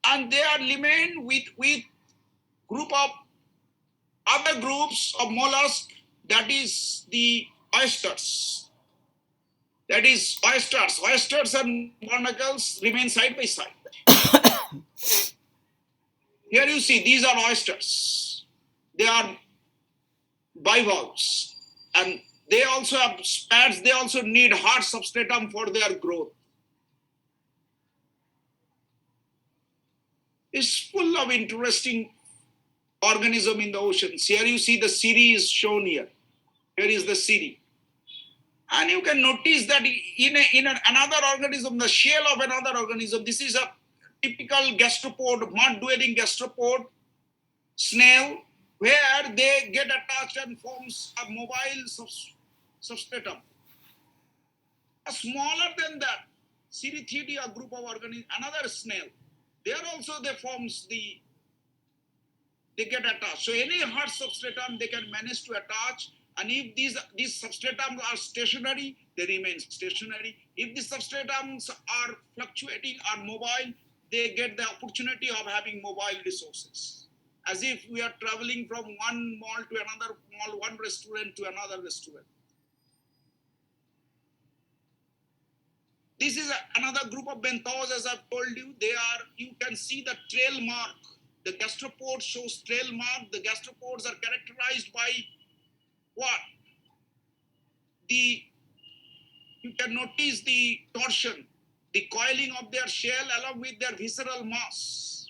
Speaker 1: And they are remain with group of other groups of mollusks, that is the oysters. That is oysters. Oysters and barnacles remain side by side. Here you see, these are oysters. They are bivalves. And they also have spats. They also need hard substratum for their growth. It's full of interesting organism in the oceans. Here you see the series shown here. Here is the series. And you can notice that in another organism, the shell of another organism, this is a typical gastropod, mud-dwelling gastropod snail, where they get attached and forms a mobile substratum. A smaller than that, Cerithidia group of organisms, another snail, there also they get attached. So any hard substratum they can manage to attach. And if these substratums are stationary, they remain stationary. If the substratums are fluctuating, are mobile, they get the opportunity of having mobile resources. As if we are traveling from one mall to another mall, one restaurant to another restaurant. This is another group of benthos, as I've told you. You can see the trail mark. The gastropod shows trail mark. The gastropods are characterized by what? You can notice the torsion, the coiling of their shell along with their visceral mass.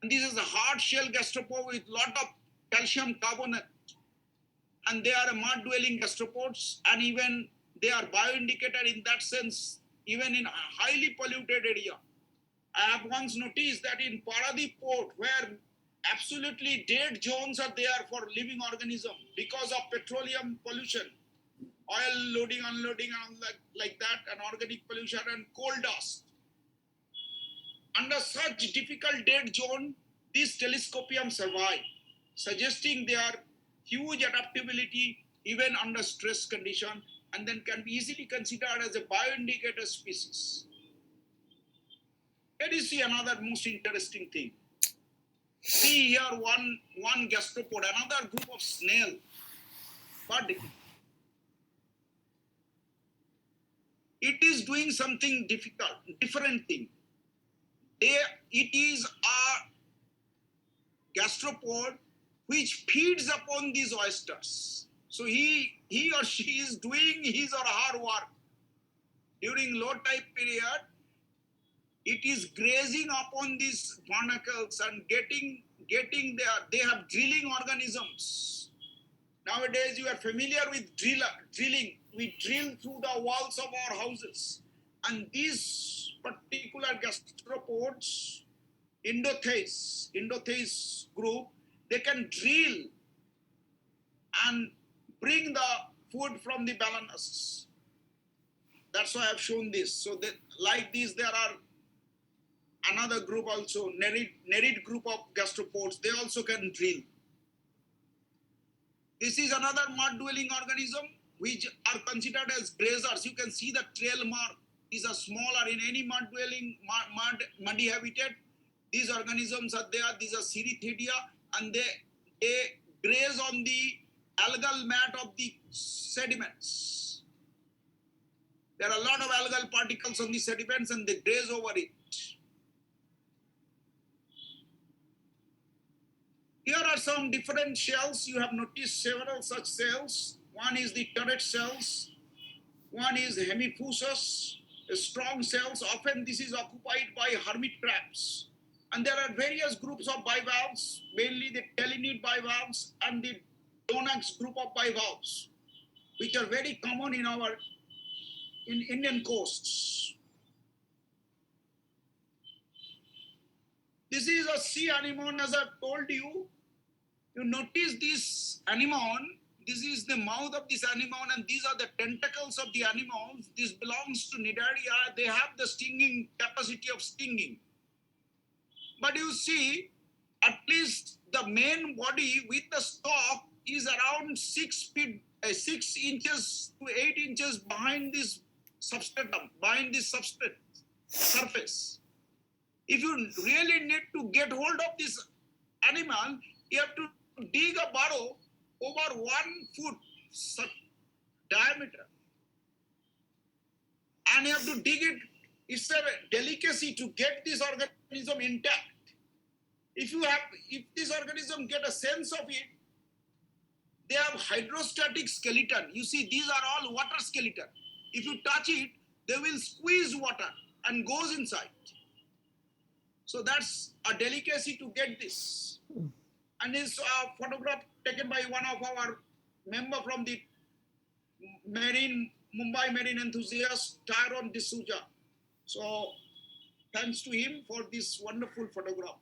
Speaker 1: And this is a hard shell gastropod with lot of calcium carbonate. And they are a mud-dwelling gastropods, and even they are bioindicator in that sense, even in a highly polluted area. I have once noticed that in Paradip port, where absolutely dead zones are there for living organism because of petroleum pollution, oil loading, unloading, and like that, and organic pollution and coal dust. Under such difficult dead zone, these telescopium survive, suggesting their huge adaptability even under stress condition, and then can be easily considered as a bioindicator species. Here you see another most interesting thing. See here one gastropod, another group of snail. But it is doing something different thing. It is a gastropod which feeds upon these oysters. So he or she is doing his or her work. During low tide period, it is grazing upon these barnacles and getting there. They have drilling organisms. Nowadays, you are familiar with drilling. We drill through the walls of our houses. And these particular gastropods, Endothase group, they can drill and bring the food from the balanas. That's why I've shown this. So that, like this, there are another group also, nerid group of gastropods. They also can drill. This is another mud-dwelling organism which are considered as grazers. You can see the trail mark. These are smaller in any mud-dwelling, muddy habitat. These organisms are there. These are Cerithidia, and they graze on the algal mat of the sediments. There are a lot of algal particles on the sediments, and they graze over it. Here are some different shells. You have noticed several such cells. One is the turret cells. One is hemifusus, strong cells. Often this is occupied by hermit crabs. And there are various groups of bivalves, mainly the telinid bivalves and the Donax group of bivalves, which are very common in Indian coasts. This is a sea anemone, as I've told you. You notice this anemone. This is the mouth of this anemone, and these are the tentacles of the anemones. This belongs to Nidaria. They have the stinging capacity of stinging. But you see, at least the main body with the stalk is around 6 feet, 6 inches to 8 inches behind this substratum, behind this substrate surface. If you really need to get hold of this animal, you have to dig a burrow over 1 foot diameter. And you have to dig it. It's a delicacy to get this organism intact. If this organism get a sense of it, they have hydrostatic skeleton. You see, these are all water skeleton. If you touch it, they will squeeze water and goes inside. So that's a delicacy to get this. And this photograph taken by one of our member from the Mumbai marine enthusiast, Tyrone D'Souza. So thanks to him for this wonderful photograph.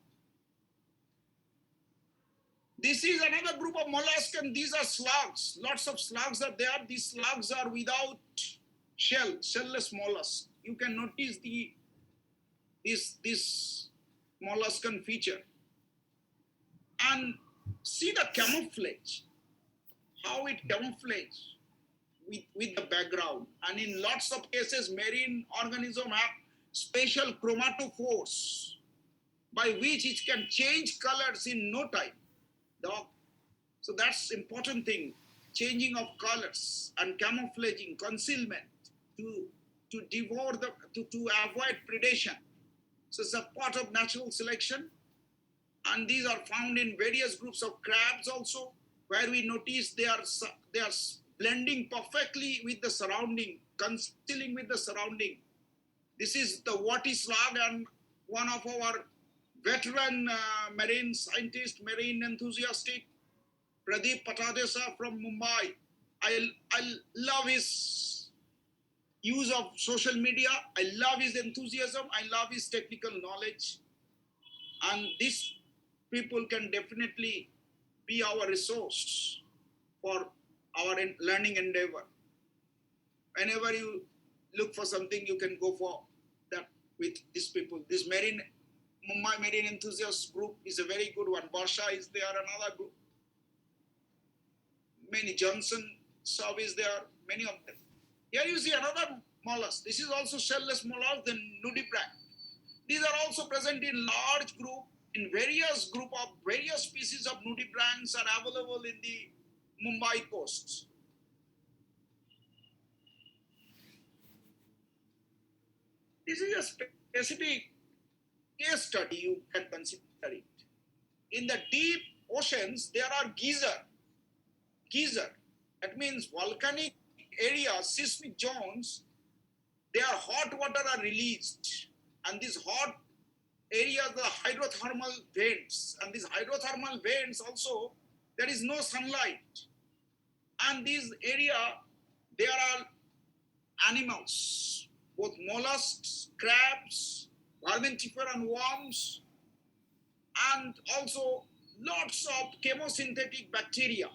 Speaker 1: This is another group of mollusks, and these are slugs. Lots of slugs are there. These slugs are without shell, shellless mollusks. You can notice this molluscan feature. And see the camouflage, how it camouflages with the background. And in lots of cases, marine organisms have special chromatophores by which it can change colors in no time. So that's important thing, changing of colors and camouflaging, concealment to devour to avoid predation. So it's a part of natural selection. And these are found in various groups of crabs also, where we notice they are blending perfectly with the surrounding, concealing with the surrounding. This is the warty slug, and one of our veteran marine scientist, marine enthusiastic, Pradeep Patadesa from Mumbai. I love his use of social media. I love his enthusiasm. I love his technical knowledge. And these people can definitely be our resource for our learning endeavor. Whenever you look for something, you can go for that with these people. This Mumbai Marine Enthusiast group is a very good one. Barsha is there, another group. Many Johnson Sub is there, many of them. Here you see another mollusk. This is also shellless mollusk, the nudibranch. These are also present in large group, in various species of nudibranchs are available in the Mumbai coast. This is a specific case study you can consider it. In the deep oceans, there are geyser. That means volcanic areas, seismic zones, their hot water are released. And these hot areas are hydrothermal vents. And these hydrothermal vents also, there is no sunlight. And these area, there are animals, both mollusks, crabs, verminiferous worms, and also lots of chemosynthetic bacteria.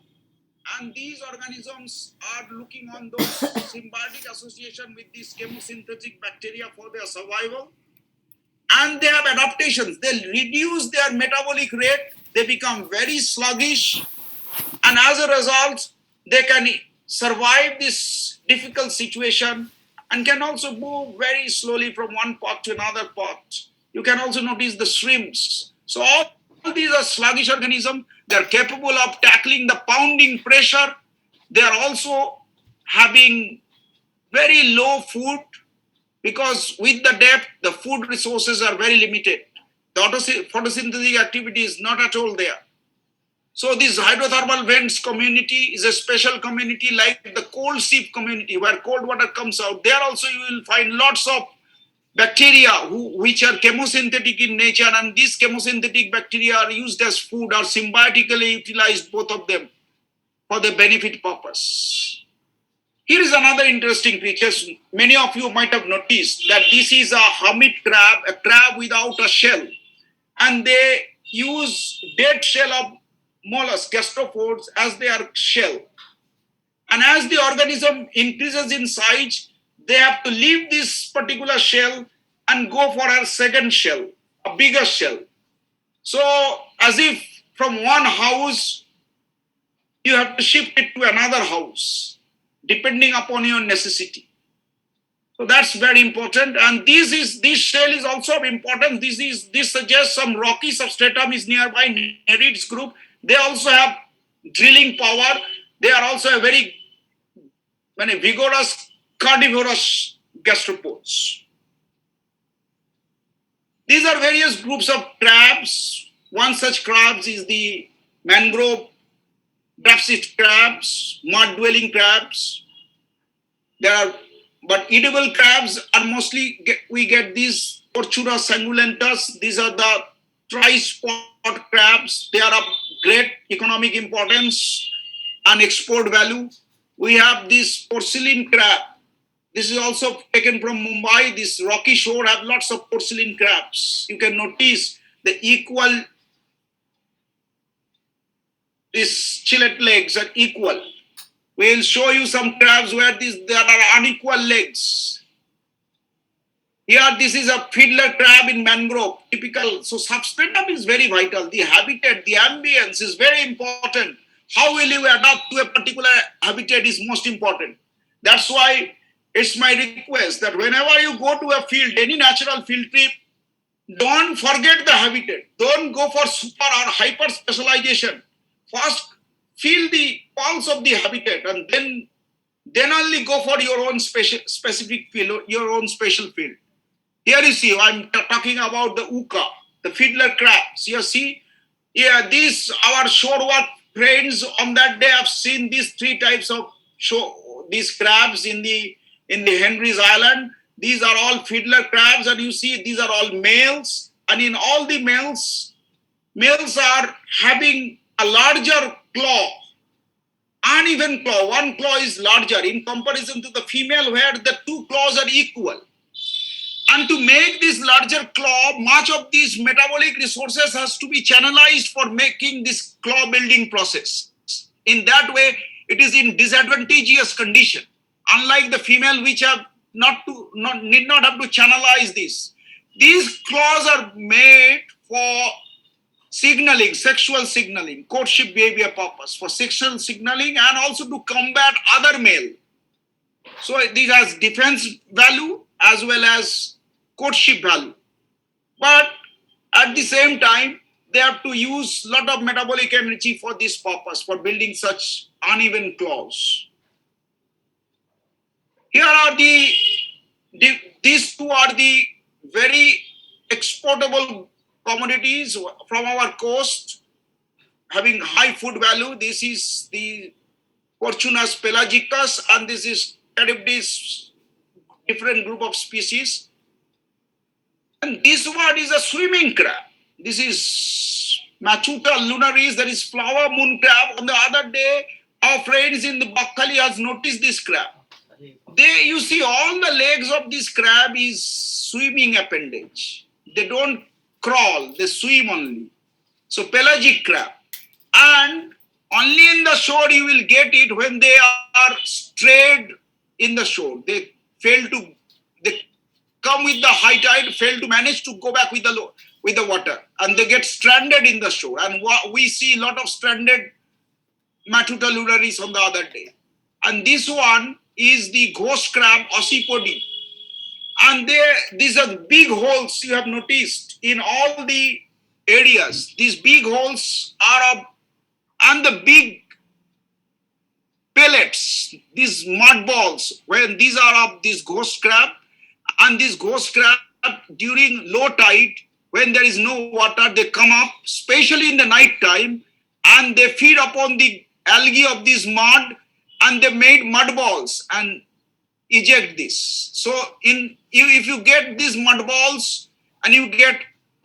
Speaker 1: And these organisms are looking on those symbiotic association with these chemosynthetic bacteria for their survival. And they have adaptations. They reduce their metabolic rate. They become very sluggish. And as a result, they can survive this difficult situation and can also move very slowly from one part to another part. You can also notice the shrimps. So all these are sluggish organisms. They're capable of tackling the pounding pressure. They are also having very low food because with the depth, the food resources are very limited. The photosynthetic activity is not at all there. So this hydrothermal vents community is a special community like the cold seep community where cold water comes out. There also you will find lots of bacteria which are chemosynthetic in nature, and these chemosynthetic bacteria are used as food or symbiotically utilized, both of them, for the benefit purpose. Here is another interesting feature. Many of you might have noticed that this is a hermit crab, a crab without a shell. And they use dead shell of mollusks, gastropods, as their shell. And as the organism increases in size, they have to leave this particular shell and go for a second shell, a bigger shell. So as if from one house you have to shift it to another house, depending upon your necessity. So that's very important. And this shell is also important. This suggests some rocky substratum is nearby. Nereids group. They also have drilling power. They are also a very vigorous carnivorous gastropods. These are various groups of crabs. One such crabs is the mangrove brapsid crabs, mud-dwelling crabs. But edible crabs are mostly, we get these Portura sanguinensis. These are the tri-spot crabs. They are of great economic importance and export value. We have this porcelain crab. This is also taken from Mumbai. This rocky shore have lots of porcelain crabs. You can notice the equal, these fillet legs are equal. We'll show you some crabs where there are unequal legs. Here, this is a fiddler crab in mangrove, typical. So substratum is very vital. The habitat, the ambience is very important. How will you adapt to a particular habitat is most important. That's why it's my request that whenever you go to a field, any natural field trip, don't forget the habitat. Don't go for super or hyper specialization. First, feel the pulse of the habitat, and then only go for your own specific field, your own special field. Here you see, I'm talking about the uka, the fiddler crabs. You see, these our shore work friends on that day have seen these three types of these crabs in the Henry's Island. These are all fiddler crabs, and you see these are all males, and in all the males are having a larger claw, uneven claw. One claw is larger in comparison to the female, where the two claws are equal. And to make this larger claw, much of these metabolic resources has to be channelized for making this claw building process. In that way, it is in disadvantageous condition. Unlike the female, which have need not have to channelize this. These claws are made for signaling, sexual signaling, courtship behavior purpose, for sexual signaling, and also to combat other male. So these has defense value as well as courtship value. But at the same time, they have to use a lot of metabolic energy for this purpose, for building such uneven claws. Here are these two are the very exportable commodities from our coast, having high food value. This is the Portunus pelagicus, and this is Charybdis, different group of species. And this one is a swimming crab. This is Machuta lunaris, that is flower moon crab. On the other day, our friends in the Bakkali has noticed this crab. You see all the legs of this crab is swimming appendage. They don't crawl, they swim only. So pelagic crab. And only in the shore you will get it when they are strayed in the shore. They come with the high tide, fail to manage to go back with the water, and they get stranded in the shore. And we see a lot of stranded Matuta lunaris on the other day. And this one is the ghost crab Ocypodi. And these are big holes you have noticed in all the areas. These big holes are and the big pellets, these mud balls, when these are of this ghost crab. And this ghost crab, during low tide, when there is no water, they come up, especially in the night time, and they feed upon the algae of this mud, and they made mud balls and eject this. So if you get these mud balls and you get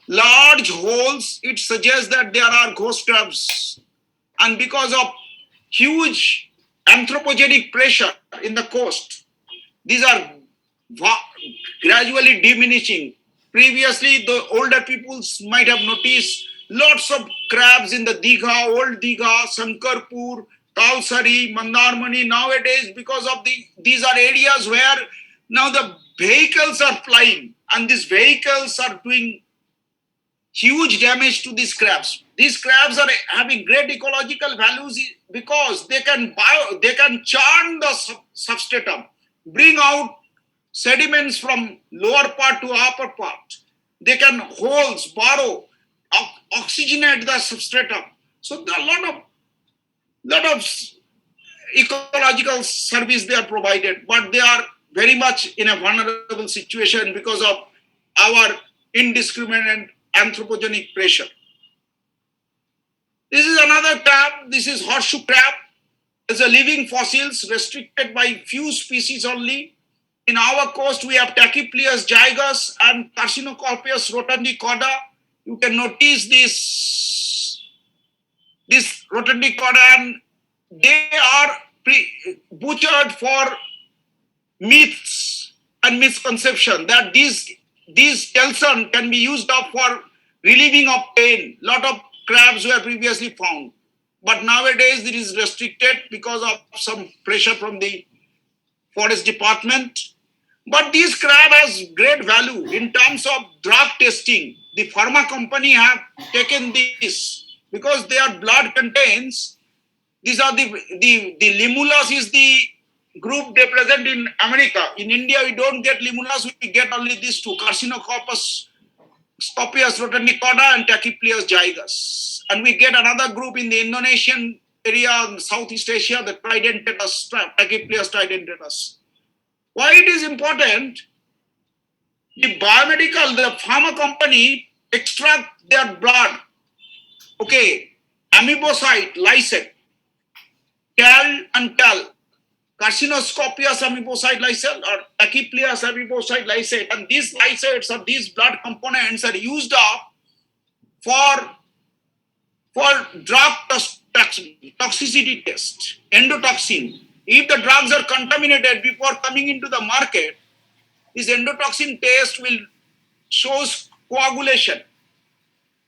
Speaker 1: large holes, it suggests that there are ghost crabs. And because of huge anthropogenic pressure in the coast, these are gradually diminishing. Previously, the older peoples might have noticed lots of crabs in the Digha, Old Digha, Sankarpur, Kalsari, Mandarmani. Nowadays, because of these are areas where now the vehicles are flying, and these vehicles are doing huge damage to these crabs. these crabs are having great ecological values because they can churn the substratum, bring out sediments from lower part to upper part. They can borrow, oxygenate the substratum. So there are a lot of ecological service they are provided, but they are very much in a vulnerable situation because of our indiscriminate anthropogenic pressure. This is another crab. This is horseshoe crab. It's a living fossils restricted by few species only. In our coast, we have Tachypleus gigas and Carcinocorpus rotundicoda. You can notice this rotundicoda, and they are butchered for myths and misconception that these kelson can be used up for relieving of pain. Lot of crabs were previously found, but nowadays it is restricted because of some pressure from the forest department. But this crab has great value in terms of drug testing. The pharma company have taken this because their blood contains, these are the limulus is the group they present in America. In India, we don't get limulus, we get only these two, Carcinocorpus Scopius rotundicoda and Tachypleus gigas. And we get another group in the Indonesian area, Southeast Asia, the Tridentatus, Tachypleus tridentatus. Why it is important? The pharma company extract their blood. Okay, amoebocyte, lysate, cal and cal, Carcinoscopius amoebocyte lysate or Tachypleus amoebocyte lysate, and these lysates or these blood components are used up for drug toxicity test, endotoxin. If the drugs are contaminated before coming into the market, this endotoxin test will shows coagulation.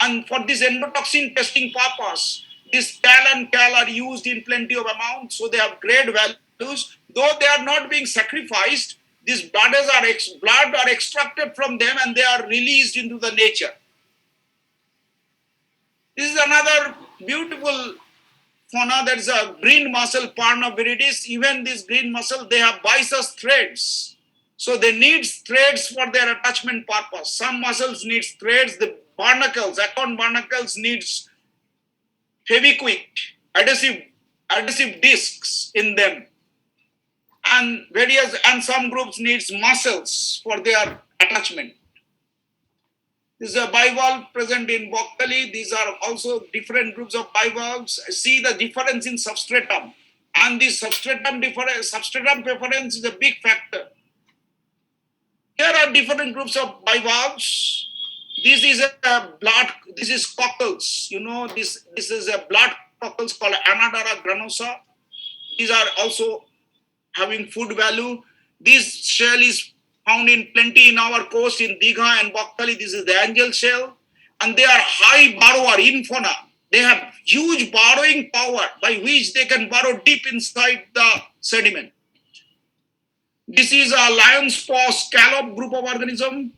Speaker 1: And for this endotoxin testing purpose, this cal and cal are used in plenty of amounts, so they have great values. Though they are not being sacrificed, these blood are extracted from them and they are released into the nature. This is another beautiful fauna. There is a green mussel, Parna viridis. Even this green mussel, they have byssus threads. So they need threads for their attachment purpose. Some mussels need threads. The barnacles, acorn barnacles needs Fevikwik, adhesive discs in them. And some groups needs muscles for their attachment. This is a bivalve present in Bokkali. These are also different groups of bivalves. See the difference in substratum. And this substratum preference is a big factor. Here are different groups of bivalves. This is cockles. You know, this is a blood cockles called Anadara granosa. These are also having food value. This shell is found in plenty in our coast in Digha and Bokkali. This is the angel shell. And they are high borrower in fauna. They have huge borrowing power by which they can burrow deep inside the sediment. This is a lion's paw scallop group of organism.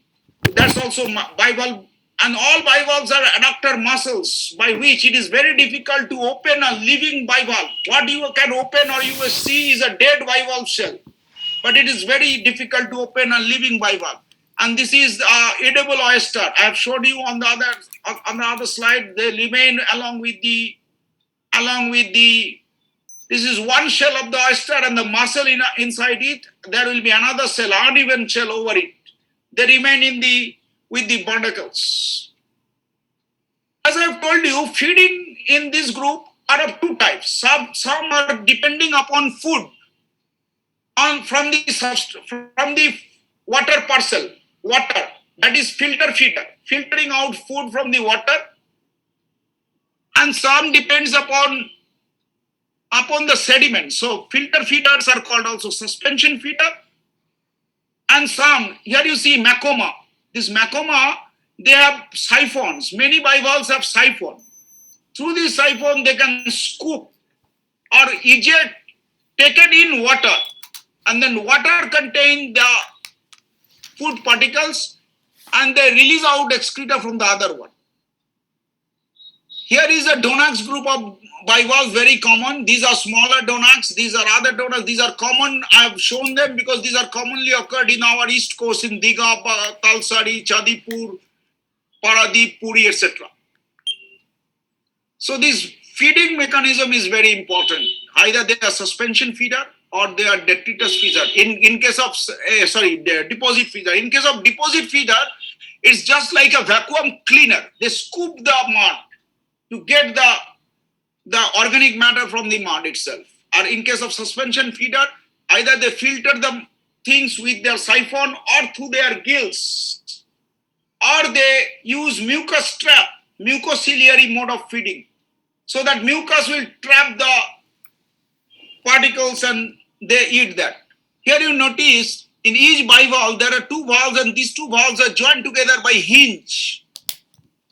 Speaker 1: That's also bivalve. And all bivalves are adductor muscles by which it is very difficult to open a living bivalve. What you can open or you will see is a dead bivalve shell. But it is very difficult to open a living bivalve. And this is edible oyster. I have showed you on the other slide. They remain along with the. This is one shell of the oyster and the muscle inside it. There will be another shell, uneven shell over it. They remain with the barnacles. As I have told you, feeding in this group are of two types. Some are depending upon food from the water parcel, that is filter feeder, filtering out food from the water, and some depends upon the sediment. So filter feeders are called also suspension feeder, and some, here you see macoma. This macoma, they have siphons. Many bivalves have siphon. Through this siphon, they can scoop or eject, taken in water, and then water contain the food particles, and they release out excreta from the other one. Here is a Donax group of bivalves, very common. These are smaller Donax. These are other Donax. These are common. I have shown them because these are commonly occurred in our east coast in Digha, Talsari, Chadipur, Paradip, Puri, etc. So this feeding mechanism is very important. Either they are suspension feeder or they are detritus feeder. In case of the deposit feeder. In case of deposit feeder, it's just like a vacuum cleaner. They scoop the mud to get the organic matter from the mud itself. Or in case of suspension feeder, either they filter the things with their siphon or through their gills, or they use mucus trap, mucociliary mode of feeding. So that mucus will trap the particles and they eat that. Here you notice in each bivalve there are two valves, and these two valves are joined together by hinge.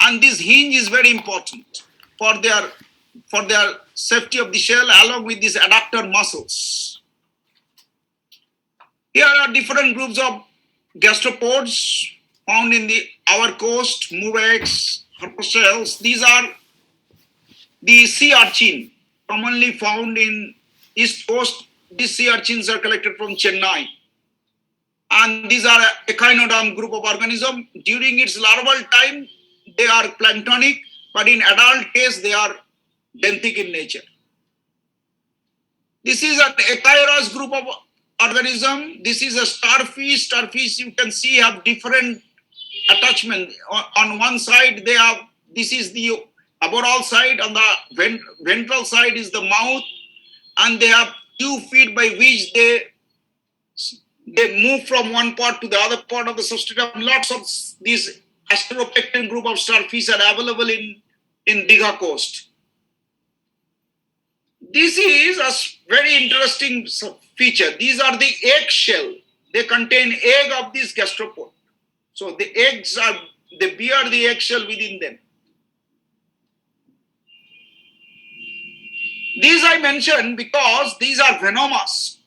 Speaker 1: And this hinge is very important for their safety of the shell along with these adductor muscles. Here are different groups of gastropods found in our coast, murex, herpeshells. These are the sea urchin, commonly found in East Coast. These sea urchins are collected from Chennai. And these are a echinoderm group of organisms. During its larval time, they are planktonic, but in adult case, they are benthic in nature. This is an echirus group of organism. This is a starfish. Starfish, you can see, have different attachment. On one side, they have, this is the aboral side, on the ventral side is the mouth, and they have 2 feet by which they move from one part to the other part of the substratum. Lots of these asteropecten group of starfish are available in Digha coast. This is a very interesting feature. These are the egg shell. They contain egg of this gastropod. So the eggs are, they bear the eggshell within them. These I mentioned because these are venomous.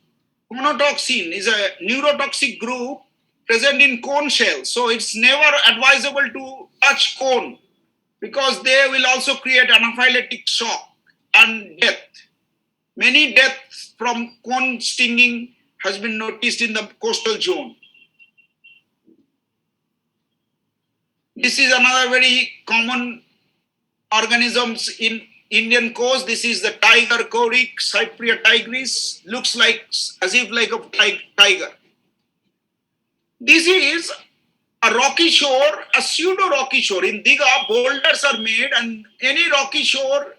Speaker 1: Conotoxin is a neurotoxic group present in cone shells. So it's never advisable to touch cone because they will also create anaphylactic shock and death. Many deaths from cone stinging has been noticed in the coastal zone. This is another very common organisms in Indian coast. This is the tiger choric, Cypria tigris. Looks like as if like a tiger. This is a rocky shore, a pseudo rocky shore. In Digha, boulders are made, and any rocky shore,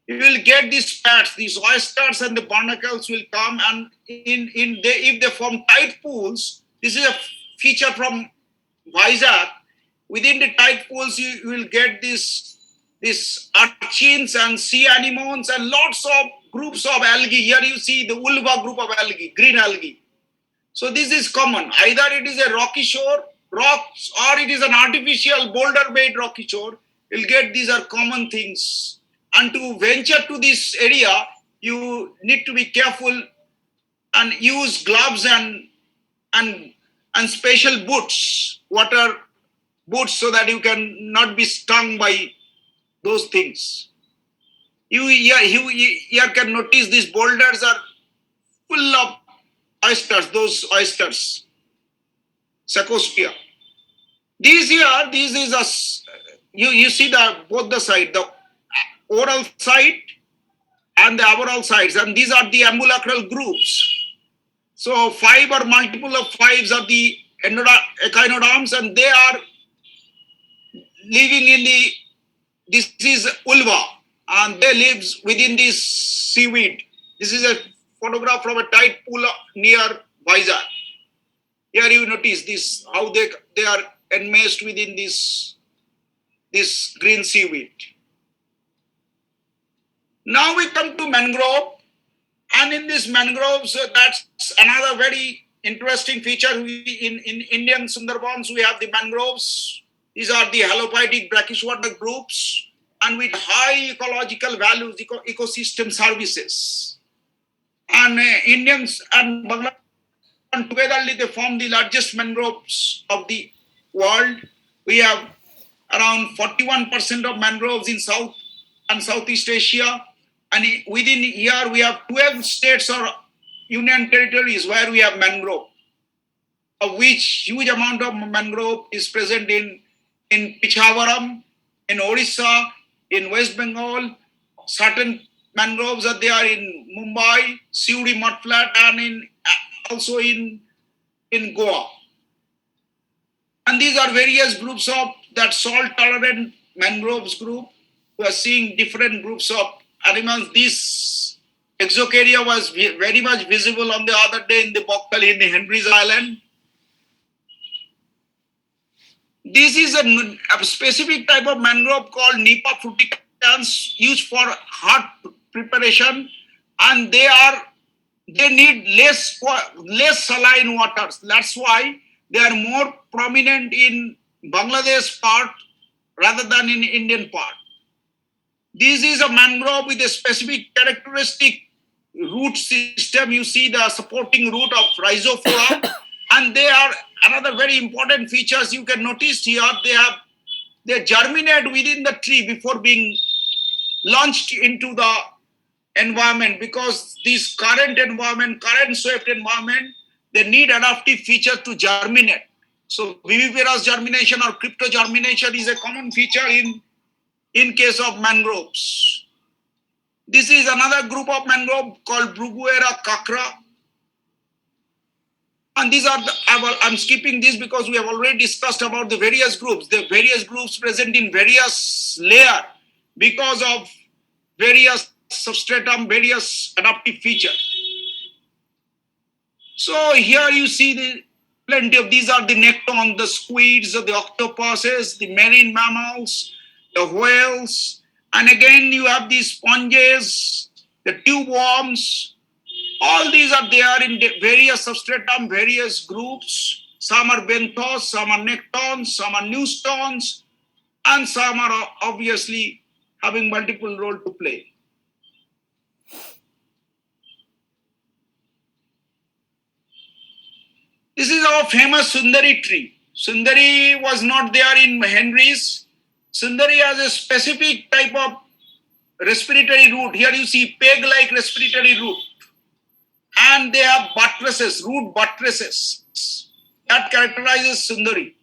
Speaker 1: you will get these pats, these oysters and the barnacles will come, and if they form tide pools, this is a feature from Vizag. Within the tide pools, you will get these urchins and sea anemones and lots of groups of algae. Here you see the ulva group of algae, green algae. So this is common. Either it is a rocky shore, rocks, or it is an artificial boulder-made rocky shore. You'll get these are common things. And to venture to this area, you need to be careful and use gloves and special boots, water boots, so that you can not be stung by those things. You can notice these boulders are full of oysters, those oysters, Sacospia. This is you see both the side, the oral side and the aboral sides, and these are the ambulacral groups. So 5 or multiple of 5s are the echinoderms, and they are living in this is ulva, and they live within this seaweed. This is a photograph from a tide pool near Vizag. Here you notice this, how they are enmeshed within this green seaweed. Now we come to mangrove, and in this mangroves, that's another very interesting feature. In Indian Sundarbans, we have the mangroves. These are the halophytic brackish water groups, and with high ecological values, ecosystem services. And Indians and Bangladesh together they form the largest mangroves of the world. We have around 41% of mangroves in South and Southeast Asia. And within here, we have 12 states or union territories where we have mangrove, of which huge amount of mangrove is present in Pichavaram, in Orissa, in West Bengal. Certain mangroves are there in Mumbai, Siuri Mudflat, and also in Goa. And these are various groups of that salt-tolerant mangroves group. We are seeing different groups of animals. This exocaria was very much visible on the other day in the Bokkal in the Henry's Island. This is a specific type of mangrove called Nipa fruticans used for heart preparation, and they need less saline waters. That's why they are more prominent in Bangladesh part rather than in Indian part. This is a mangrove with a specific characteristic root system. You see the supporting root of rhizophora, and they are another very important features you can notice here. They germinate within the tree before being launched into the environment, because this current swept environment, they need adaptive feature to germinate. So viviparous germination or crypto germination is a common feature in case of mangroves. This is another group of mangrove called Bruguera cacra. And these are I'm skipping this because we have already discussed about the various groups. The various groups present in various layer because of various substratum, various adaptive feature. So here you see plenty of these are the nectons, the squids, the octopuses, the marine mammals, the whales, and again you have the sponges, the tube worms. All these are there in various substratum, various groups. Some are benthos, some are nectons, some are newstones, and some are obviously having multiple role to play. This is our famous Sundari tree. Sundari was not there in Henry's. Sundari has a specific type of respiratory root. Here you see peg-like respiratory root. And they have buttresses, root buttresses. That characterizes Sundari.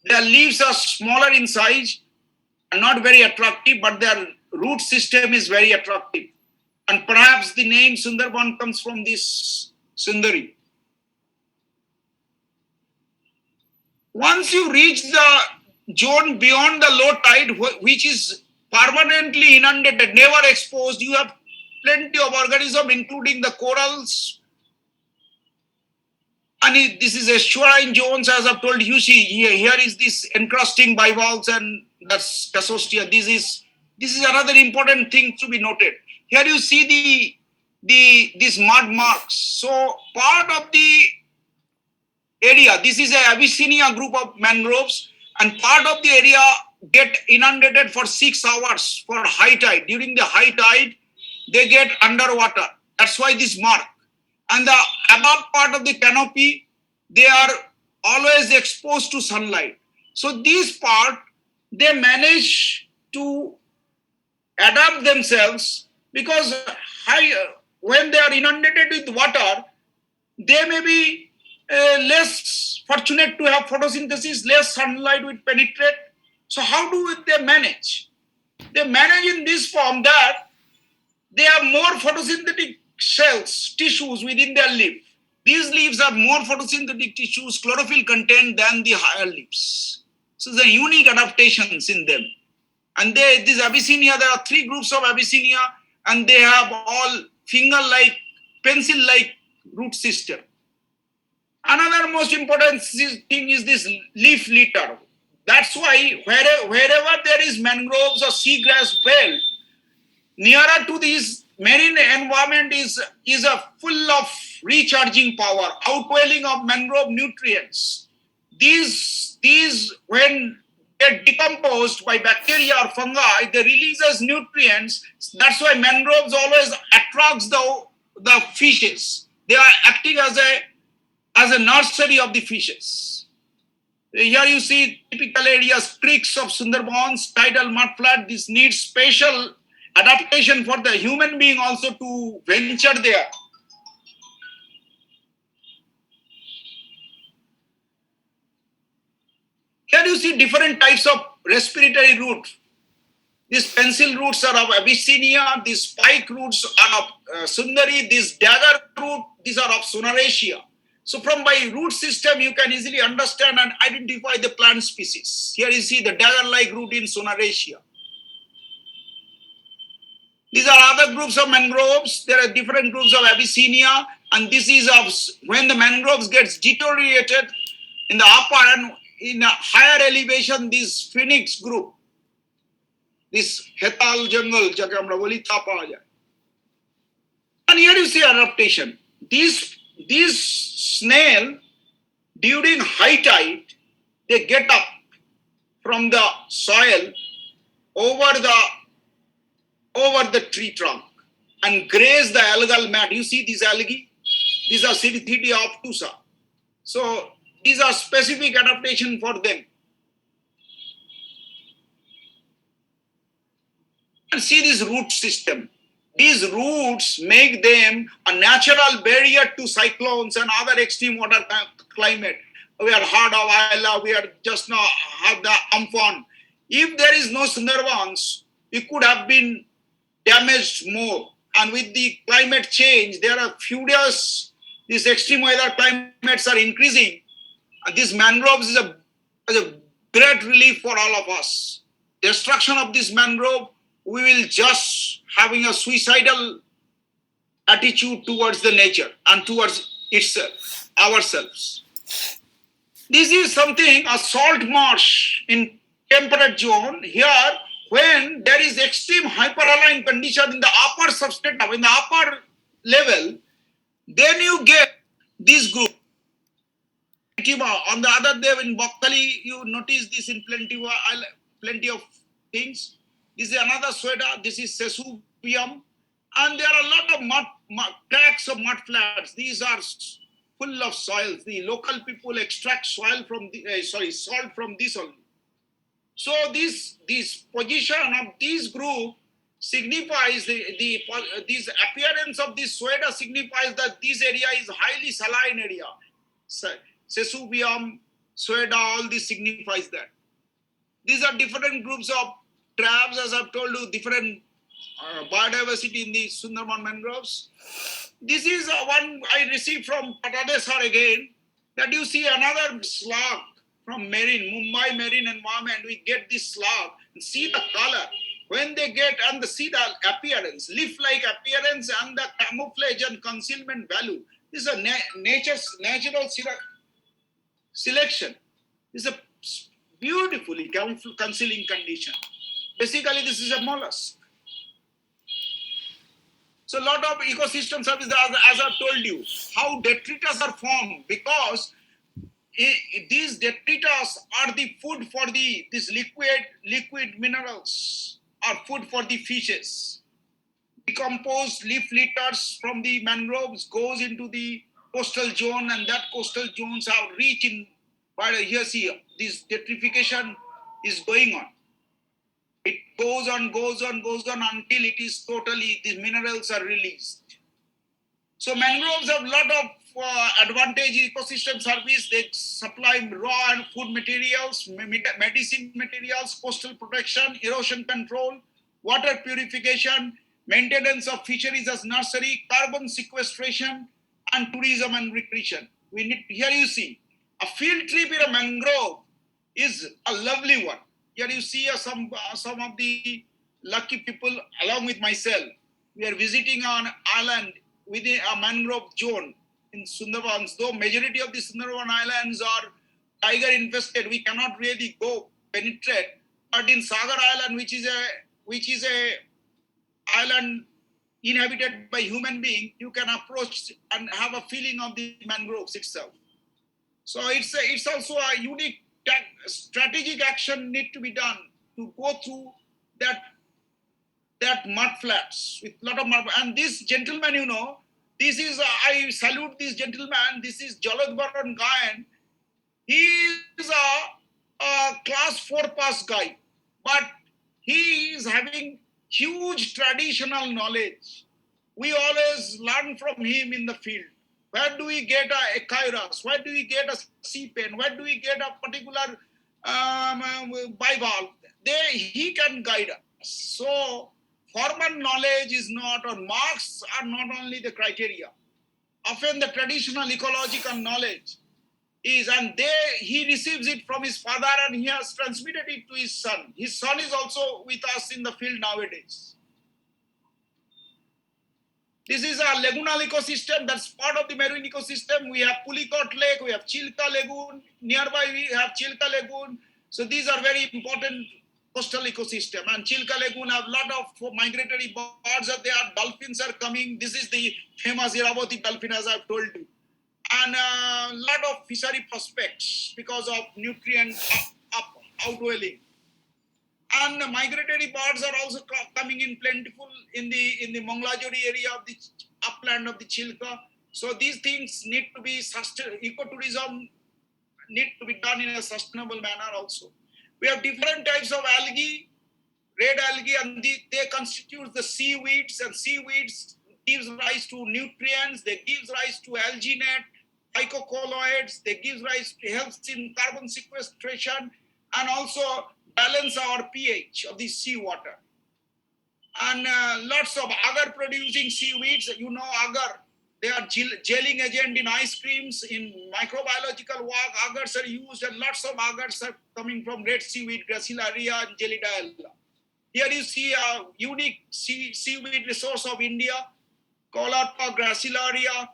Speaker 1: Their leaves are smaller in size and not very attractive, but their root system is very attractive. And perhaps the name Sundarban comes from this Sundari. Once you reach the zone beyond the low tide, which is permanently inundated, never exposed, you have plenty of organisms, including the corals. And this is estuarine zones, as I've told you. See, here is this encrusting bivalves and that's Casostia. This is another important thing to be noted. Here you see these mud marks. So part of the area, this is a Abyssinia group of mangroves, and part of the area get inundated for 6 hours for high tide. During the high tide, they get underwater. That's why this mark. And the above part of the canopy, they are always exposed to sunlight. So this part, they manage to adapt themselves, because when they are inundated with water, they may be less fortunate to have photosynthesis, less sunlight will penetrate. So how do they manage? They manage in this form that they have more photosynthetic cells, tissues within their leaf. These leaves have more photosynthetic tissues, chlorophyll content than the higher leaves. So there are unique adaptations in them. And this Abyssinia, there are 3 groups of Abyssinia, and they have all finger-like, pencil-like root system. Another most important thing is this leaf litter. That's why wherever there is mangroves or seagrass belt, nearer to this marine environment is a full of recharging power, outwelling of mangrove nutrients. These when get decomposed by bacteria or fungi, they releases nutrients. That's why mangroves always attracts the fishes. They are acting as a nursery of the fishes. Here you see typical areas, creeks of Sundarbans, tidal mudflat. This needs special adaptation for the human being also to venture there. Here you see different types of respiratory roots. These pencil roots are of Abyssinia, these spike roots are of Sundari, this dagger root, these are of Sunarasia. So from by root system, you can easily understand and identify the plant species. Here you see the dagger-like root in Sunarasia. These are other groups of mangroves. There are different groups of Abyssinia, and this is of when the mangroves gets deteriorated in the upper and in a higher elevation, this phoenix group, this hetal jungle, jake amra boli তা পাওয়া যায়. And here you see adaptation. These snail during high tide, they get up from the soil over the tree trunk and graze the algal mat. You see these algae? These are Cythidia obtusa. So these are specific adaptation for them. And see this root system. These roots make them a natural barrier to cyclones and other extreme water climate. We are hard of Ayla, we are just now have the Amphan. If there is no Sundarbans, it could have been damaged more. And with the climate change, there are furious, these extreme weather climates are increasing. And this mangroves is a great relief for all of us. Destruction of this mangrove, we will just having a suicidal attitude towards the nature and towards itself, ourselves. This is something, a salt marsh in temperate zone. Here, when there is extreme hyperaline condition in the upper substratum, in the upper level, then you get this group. On the other day in Bokkali, you notice this in plenty of things. This is another sweater. This is Sesubium. And there are a lot of cracks of mud flats. These are full of soils. The local people extract salt from this only. So this position of this group signifies this appearance of this sweater signifies that this area is highly saline area. Sesubium, Sweda, all this signifies that. These are different groups of crabs, as I've told you, different biodiversity in the Sundarban mangroves. This is one I received from Patadesar again, that you see another slug from marine, Mumbai marine environment. We get this slug and see the color. When they get and see the appearance, leaf-like appearance and the camouflage and concealment value. This is a natural selection. This is a beautifully concealing condition. Basically, this is a mollusk. So a lot of ecosystem services, as I've told you, how detritus are formed, because these detritus are the food for these liquid minerals, are food for the fishes. Decomposed leaf litters from the mangroves goes into the coastal zone, and that coastal zones are rich in, but here see, this detrification is going on. It goes on until it is totally, these minerals are released. So mangroves have a lot of advantage ecosystem service. They supply raw and food materials, medicine materials, coastal protection, erosion control, water purification, maintenance of fisheries as nursery, carbon sequestration, and tourism and recreation. We need, here you see, a field trip in a mangrove is a lovely one. Here you see some of the lucky people along with myself. We are visiting an island within a mangrove zone in Sundarbans. Though majority of the Sundarban islands are tiger infested, we cannot really go penetrate. But in Sagar Island, which is a island inhabited by human being, you can approach and have a feeling of the mangroves itself. So it's also a unique strategic action need to be done to go through that mud flats with lot of mud. And this gentleman, you know, this is I salute this gentleman. This is Jalad Baran Gayan. He is a class 4 pass guy, but he is having huge traditional knowledge. We always learn from him in the field. Where do we get a kairos? Where do we get a sea pen? Where do we get a particular Bible? He can guide us. So formal knowledge is not, or marks are not only the criteria. Often the traditional ecological knowledge is, and he receives it from his father and he has transmitted it to his son. His son is also with us in the field nowadays. This is a lagoonal ecosystem that's part of the marine ecosystem. We have Pulicot Lake, we have Chilka Lagoon. Nearby we have Chilka Lagoon. So these are very important coastal ecosystem. And Chilka Lagoon have a lot of migratory birds are there. Dolphins are coming. This is the famous Iraboti dolphin, as I've told you. And a lot of fishery prospects because of nutrient outwelling. And migratory birds are also coming in plentiful in the Manglajori area of the upland of the Chilka. So these things need to be ecotourism need to be done in a sustainable manner also. We have different types of algae, red algae, and they constitute the seaweeds, and seaweeds gives rise to nutrients, they gives rise to alginate, phycocolloids, they gives rise to helps in carbon sequestration and also balance our pH of the seawater. And lots of agar producing seaweeds, you know agar, they are gelling agent in ice creams, in microbiological work, agars are used, and lots of agars are coming from red seaweed, Gracilaria and Gelidaella. Here you see a unique seaweed resource of India, Colarpa, Gracilaria,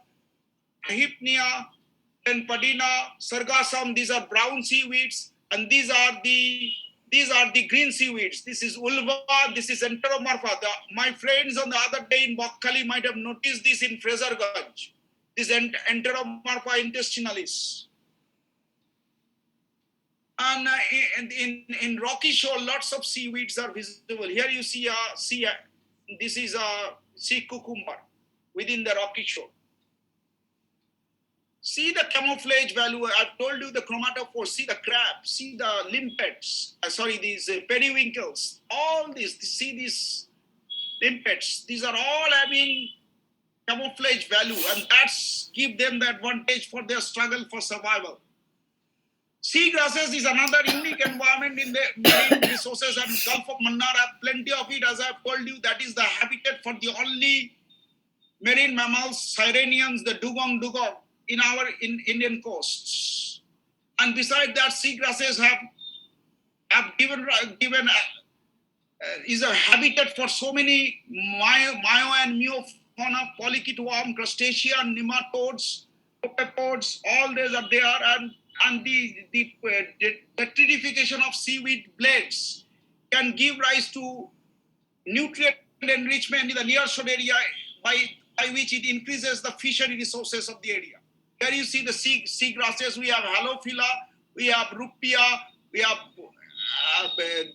Speaker 1: Hypnea, and Padina, Sargassum. These are brown seaweeds, and these are the green seaweeds. This is Ulva, this is Enteromorpha. My friends on the other day in Bakkali might have noticed this in Fraserganj. This Enteromorpha intestinalis. And in rocky shore, lots of seaweeds are visible. Here you see this is a sea cucumber within the rocky shore. See the camouflage value. I've told you the chromatophores. See the crabs. See the limpets. These periwinkles. All this. See these limpets. These are all having camouflage value, and that's give them the advantage for their struggle for survival. Sea grasses is another unique environment in the marine resources, and Gulf of Mannar have plenty of it. As I've told you, that is the habitat for the only marine mammals, sirenians, the dugong in our Indian coasts. And besides that, sea grasses have given is a habitat for so many myo and meofauna, polychaete worm, crustacean, nematodes, copepods, all these are there, and the detritification of seaweed blades can give rise to nutrient enrichment in the nearshore area by which it increases the fishery resources of the area. Here you see the sea grasses. We have Halophila, we have Rupia, we have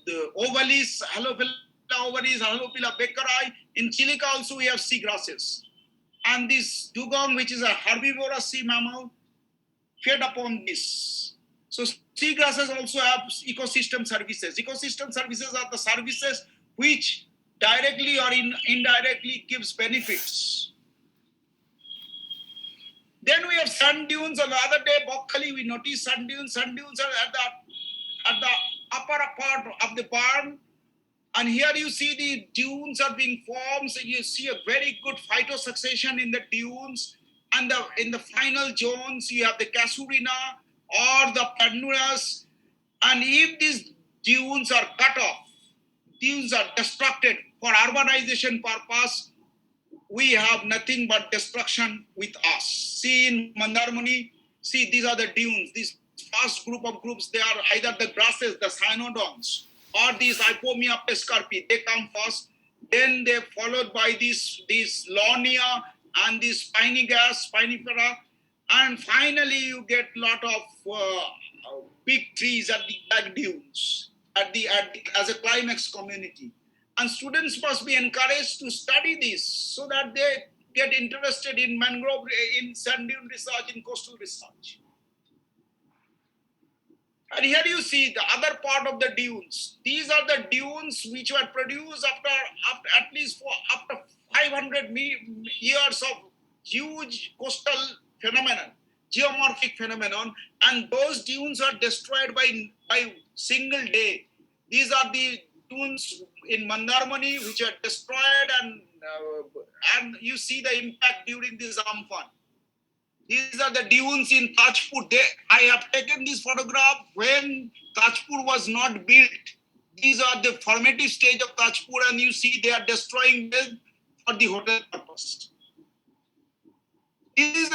Speaker 1: the Ovalis, Halophila ovalis, Halophila beckerii. In Chilica also we have sea grasses. And this dugong, which is a herbivorous sea mammal, fed upon this. So sea grasses also have ecosystem services. Ecosystem services are the services which directly or indirectly gives benefits. Then we have sand dunes. On the other day, Bokkali, we noticed sand dunes. Sand dunes are at the upper part of the barn. And here you see the dunes are being formed. So you see a very good phytosuccession in the dunes. And in the final zones, you have the Casuarina or the Panuras. And if these dunes are cut off, dunes are destructed for urbanization purpose, we have nothing but destruction with us. See in Mandarmuni, see these are the dunes. This first group of groups, they are either the grasses, the cyanodons, or these Ipomia pescarpi. They come first. Then they're followed by these Launia and this spinifera. And finally you get a lot of big trees at the back dunes, as a climax community. And students must be encouraged to study this so that they get interested in mangrove, in sand dune research, in coastal research. And here you see the other part of the dunes. These are the dunes which were produced after at least for after 500 years of huge coastal phenomenon, geomorphic phenomenon, and those dunes are destroyed by single day. These are the dunes in Mandarmani which are destroyed, and you see the impact during this Amphan. These are the dunes in Tajpur. I have taken this photograph when Tajpur was not built. These are the formative stage of Tajpur, and you see they are destroying them for the hotel purpose. This is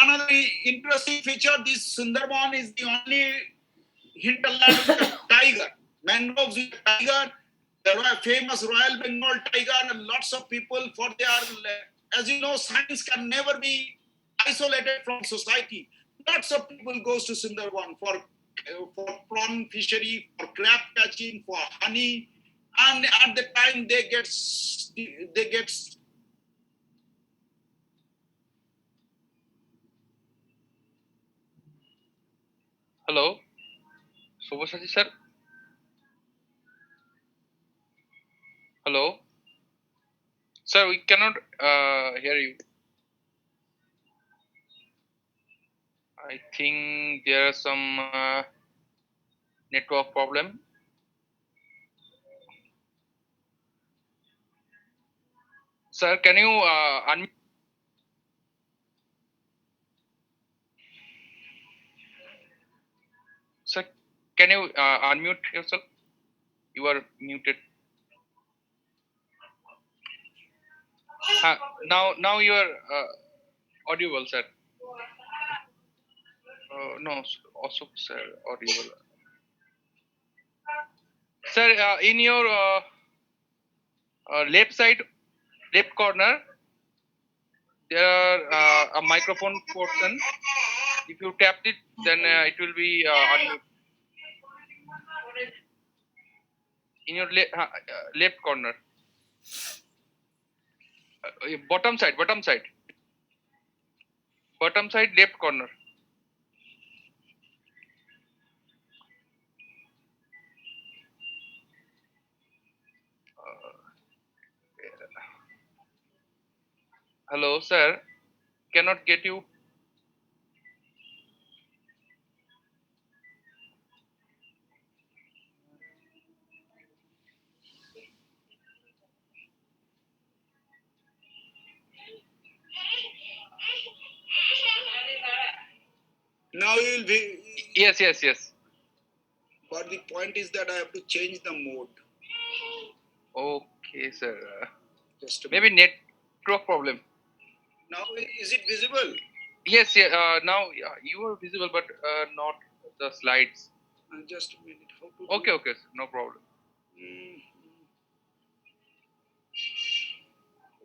Speaker 1: another interesting feature. This Sundarban is the only hinterland with a tiger, mangroves with a tiger, the famous Royal Bengal tiger, and lots of people for their, as you know, science can never be isolated from society. Lots of people goes to Sundarban for prawn fishery, for crab catching, for honey, and at the time they get.
Speaker 3: Hello, Subhasachi sir. Hello, sir. We cannot hear you. I think there are some network problem. Sir, can you unmute? Sir, can you unmute yourself? You are muted. Now you are audible, sir. No, also sir, audible. Sir, in your left side, left corner, there are a microphone portion. If you tap it, then it will be unmute. In your left corner, bottom side, left corner. Hello, sir. Cannot get you.
Speaker 1: Now you will be.
Speaker 3: Yes.
Speaker 1: But the point is that I have to change the mode.
Speaker 3: Okay, sir.
Speaker 1: Just
Speaker 3: maybe network problem.
Speaker 1: Now is it visible?
Speaker 3: Yes, yeah. Now you are visible, but not the slides.
Speaker 1: Just a minute. How to
Speaker 3: Okay, sir, no problem.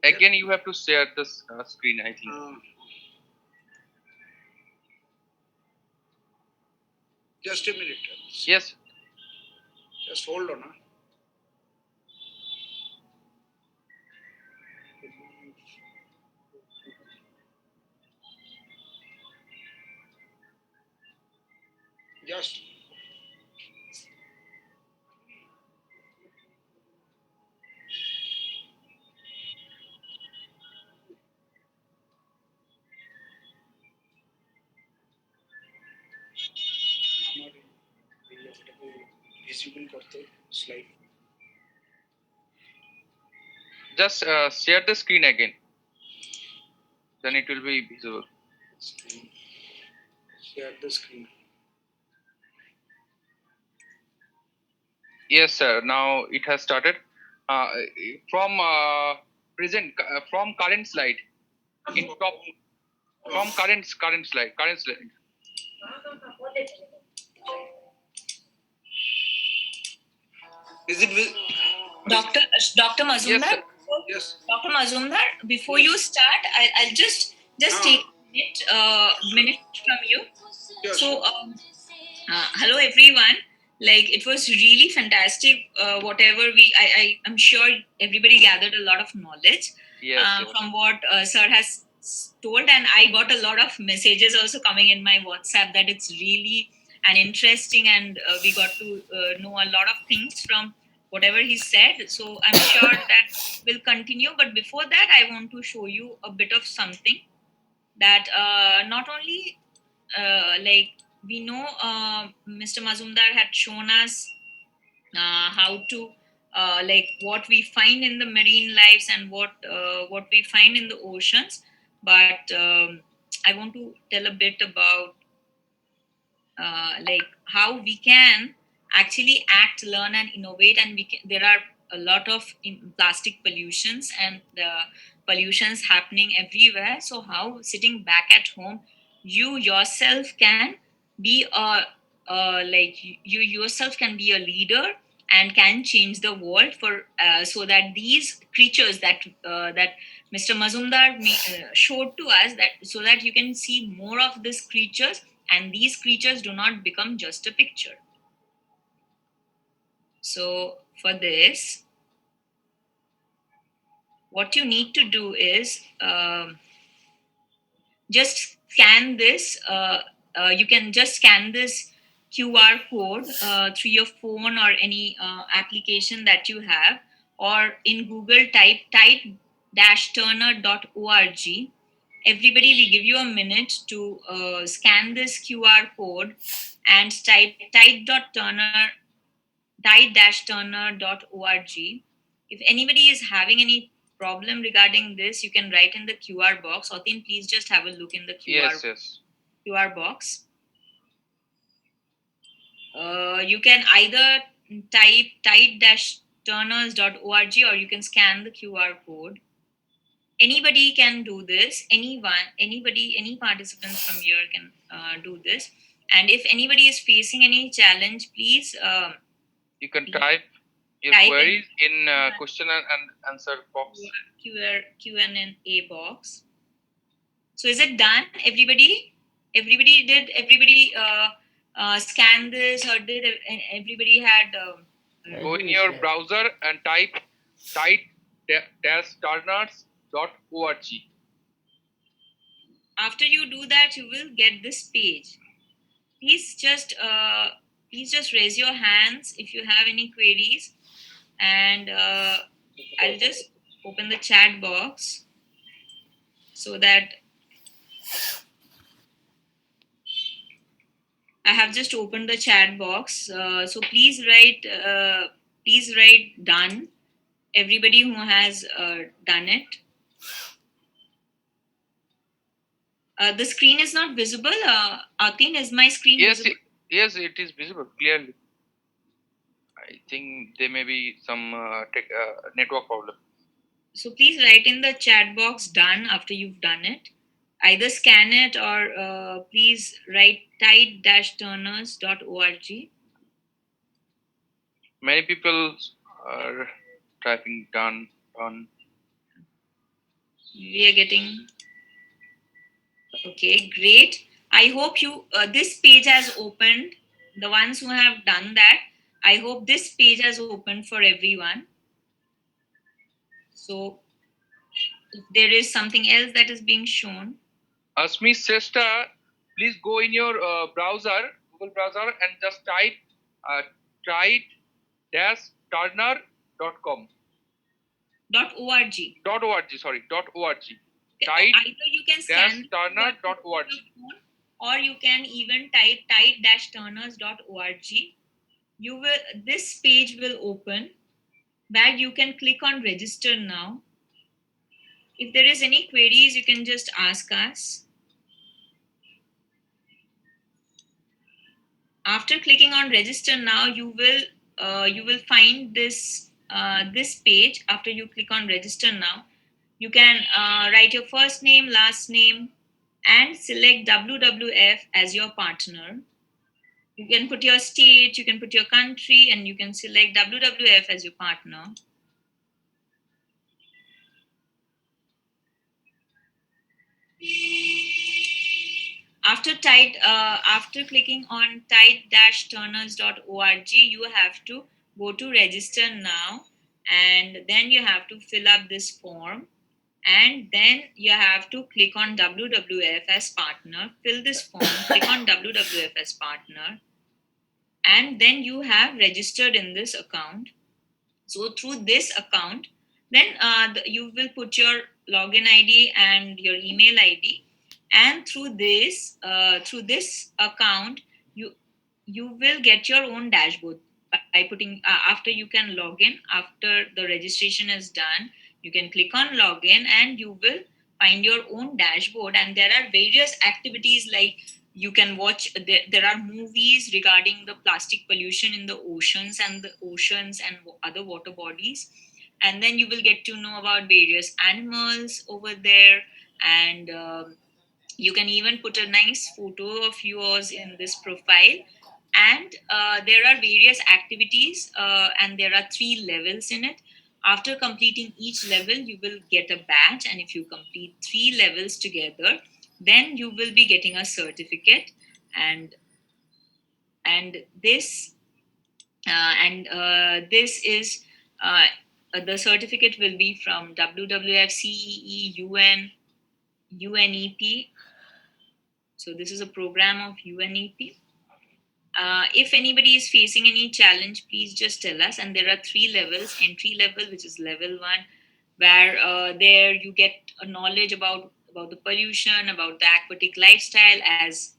Speaker 3: Again, you have to share this screen, I think.
Speaker 1: Just a minute.
Speaker 3: Yes.
Speaker 1: Just hold on. Just. Visible करते slide.
Speaker 3: Just share the screen again. Then it will be visible.
Speaker 1: Share the screen.
Speaker 3: Yes, sir. Now it has started. From from current slide. In top. From current slide.
Speaker 1: Is it
Speaker 2: Dr. Mazumdar?
Speaker 1: Yes.
Speaker 2: Dr. Mazumdar, before you start, I'll just take a minute from you.
Speaker 1: Yes.
Speaker 2: So, hello everyone. Like, it was really fantastic. Whatever I'm sure everybody gathered a lot of knowledge from what Sir has told, and I got a lot of messages also coming in my WhatsApp that it's really and interesting, and we got to know a lot of things from whatever he said. So I'm sure that will continue. But before that, I want to show you a bit of something that not only like we know Mr. Mazumdar had shown us how to like what we find in the marine lives and what we find in the oceans. But I want to tell a bit about like how we can actually act, learn, and innovate. And there are a lot of plastic pollutions and pollutions happening everywhere. So how sitting back at home, you yourself can be like you yourself can be a leader and can change the world for so that these creatures that Mr. Mazumdar showed to us, that so that you can see more of these creatures, and these creatures do not become just a picture. So for this, what you need to do is just scan this. You can just scan this QR code through your phone or any application that you have, or in Google type tide-turner.org. Everybody, we give you a minute to scan this QR code and type tide-turner.org. If anybody is having any problem regarding this, you can write in the QR box. Atin, please just have a look in the QR box. You can either type tide-turners.org, or you can scan the QR code. Anybody can do this. Any participants from here can do this. And if anybody is facing any challenge, please
Speaker 3: you can type your queries in question and answer box.
Speaker 2: Q&A box. So is it done, everybody? Everybody scan this, or did everybody had
Speaker 3: go in your browser and type tide-turners.org.
Speaker 2: After you do that, you will get this page. Please just raise your hands if you have any queries, and I'll just open the chat box so that I have just opened the chat box. So please write done. Everybody who has done it. The screen is not visible. Atin, is my screen visible?
Speaker 3: Yes, it is visible clearly. I think there may be some network problem.
Speaker 2: So please write in the chat box done after you've done it. Either scan it, or please write tide-turners.org.
Speaker 3: Many people are typing done.
Speaker 2: We are getting... Okay, great. I hope you this page has opened. The ones who have done that, I hope this page has opened for everyone. So if there is something else that is being shown.
Speaker 3: Asmi Sesta, please go in your browser, Google browser, and just type tide-turner.com.
Speaker 2: .org.
Speaker 3: .org.
Speaker 2: Either you can scan
Speaker 3: Turner.org,
Speaker 2: or you can even type tide-turners.org. This page will open where you can click on register now. If there is any queries, you can just ask us. After clicking on register now, you will find this page. After you click on register now, you can write your first name, last name, and select WWF as your partner. You can put your state, you can put your country, and you can select WWF as your partner. After clicking on tide-turners.org, you have to go to register now, and then you have to fill up this form, and then you have to click on WWF as partner. Fill this form, click on WWF as partner, and then you have registered in this account. So through this account, then you will put your login ID and your email ID, and through this account, you you will get your own dashboard by putting after you can log in. After the registration is done, you can click on login and you will find your own dashboard, and there are various activities like you can watch. There are movies regarding the plastic pollution in the oceans and other water bodies, and then you will get to know about various animals over there. And you can even put a nice photo of yours in this profile. And there are various activities, and there are 3 levels in it. After completing each level, you will get a badge, and if you complete 3 levels together, then you will be getting a certificate. and and this this is the certificate will be from WWF, CEE, UN, UNEP. So this is a program of UNEP. If anybody is facing any challenge, please just tell us. And there are 3 levels: entry level, which is level one, where there you get a knowledge about the pollution, about the aquatic lifestyle, as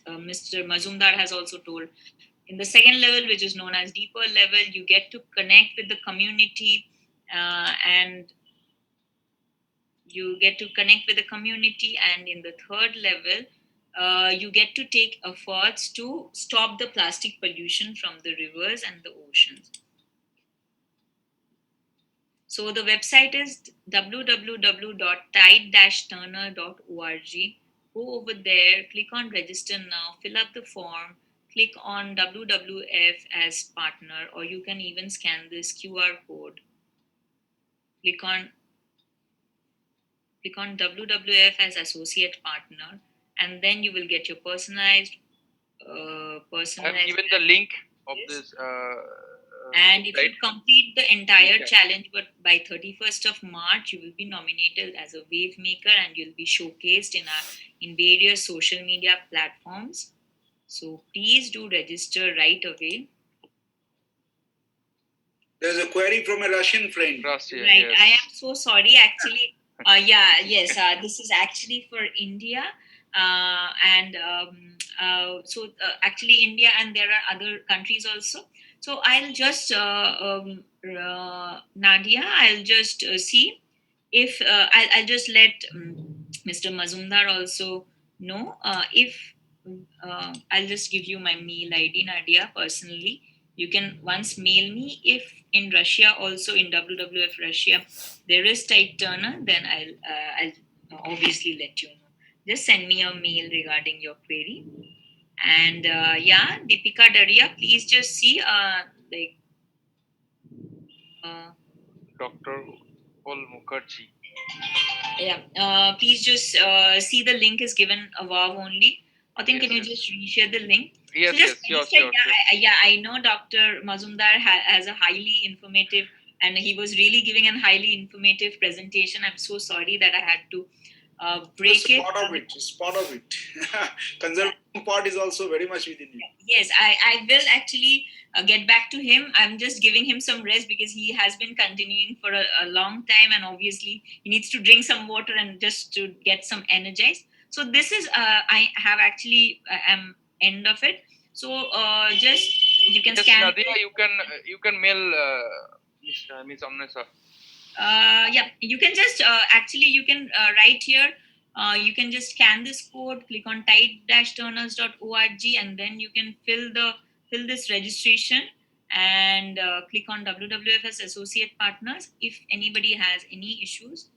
Speaker 2: Mr. Mazumdar has also told. In the second level, which is known as deeper level, you get to connect with the community, and you get to connect with the community. And in the third level, you get to take efforts to stop the plastic pollution from the rivers and the oceans. So the website is www.tide-turner.org. Go over there, click on register now, fill up the form, click on WWF as partner, or you can even scan this QR code. Click on WWF as associate partner, and then you will get your personalized.
Speaker 3: I've given the link of this.
Speaker 2: And if you
Speaker 3: site.
Speaker 2: complete the entire
Speaker 3: Okay.
Speaker 2: challenge, but by 31st of March, you will be nominated as a wave maker, and you'll be showcased in various social media platforms. So please do register right away.
Speaker 1: There's a query from a Russian friend.
Speaker 3: Russia,
Speaker 2: Right.
Speaker 3: yes.
Speaker 2: I am so sorry. Actually, yes. This is actually for India, actually India, and there are other countries also. So I'll just Nadia. I'll just see if I'll just let Mr. Mazumdar also know if I'll just give you my mail ID, Nadia, personally. You can once mail me if in Russia, also in WWF Russia, there is Tide Turner, then I'll obviously let you know. Just send me a mail regarding your query. And Deepika Daria, please just see
Speaker 3: Dr. Paul Mukherjee.
Speaker 2: please just see the link is given above only. I think
Speaker 3: Yes,
Speaker 2: can you
Speaker 3: yes.
Speaker 2: just reshare the link?
Speaker 3: Yes,
Speaker 2: So just
Speaker 3: yes, sure.
Speaker 2: I know Dr. Mazumdar has a highly informative, and he was really giving a highly informative presentation. I'm so sorry that I had to break it.
Speaker 1: It's part of it. Conservation part is also very much within you.
Speaker 2: Yes, I will actually get back to him. I'm just giving him some rest because he has been continuing for a long time, and obviously he needs to drink some water and just to get some energized. So this is I have actually am end of it. So just you can
Speaker 3: Yes,
Speaker 2: scan.
Speaker 3: Nadia, you can mail Miss Amnesa.
Speaker 2: You can just actually you can write here. You can just scan this code, click on tide-turners.org, and then you can fill this registration, and click on WWFS associate partners. If anybody has any issues,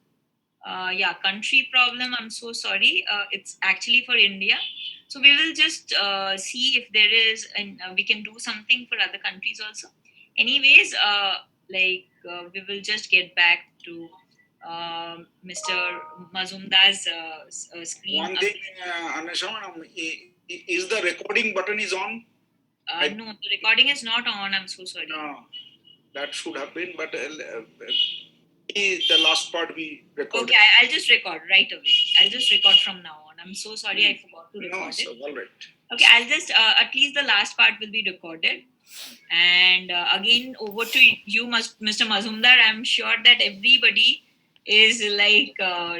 Speaker 2: country problem, I'm so sorry. It's actually for India. So we will just see if there is, and we can do something for other countries also. Anyways, we will just get back to Mr. Mazumdar's screen.
Speaker 1: One thing, Anusha, is the recording button is on?
Speaker 2: No, the recording is not on. I'm so sorry.
Speaker 1: No, that should have been, but the last part we recorded.
Speaker 2: Okay, I'll just record right away. I'll just record from now on. I'm so sorry, I forgot to record it.
Speaker 1: All right.
Speaker 2: Okay, I'll just at least the last part will be recorded. And again, over to you, Mr. Mazumdar. I'm sure that everybody is like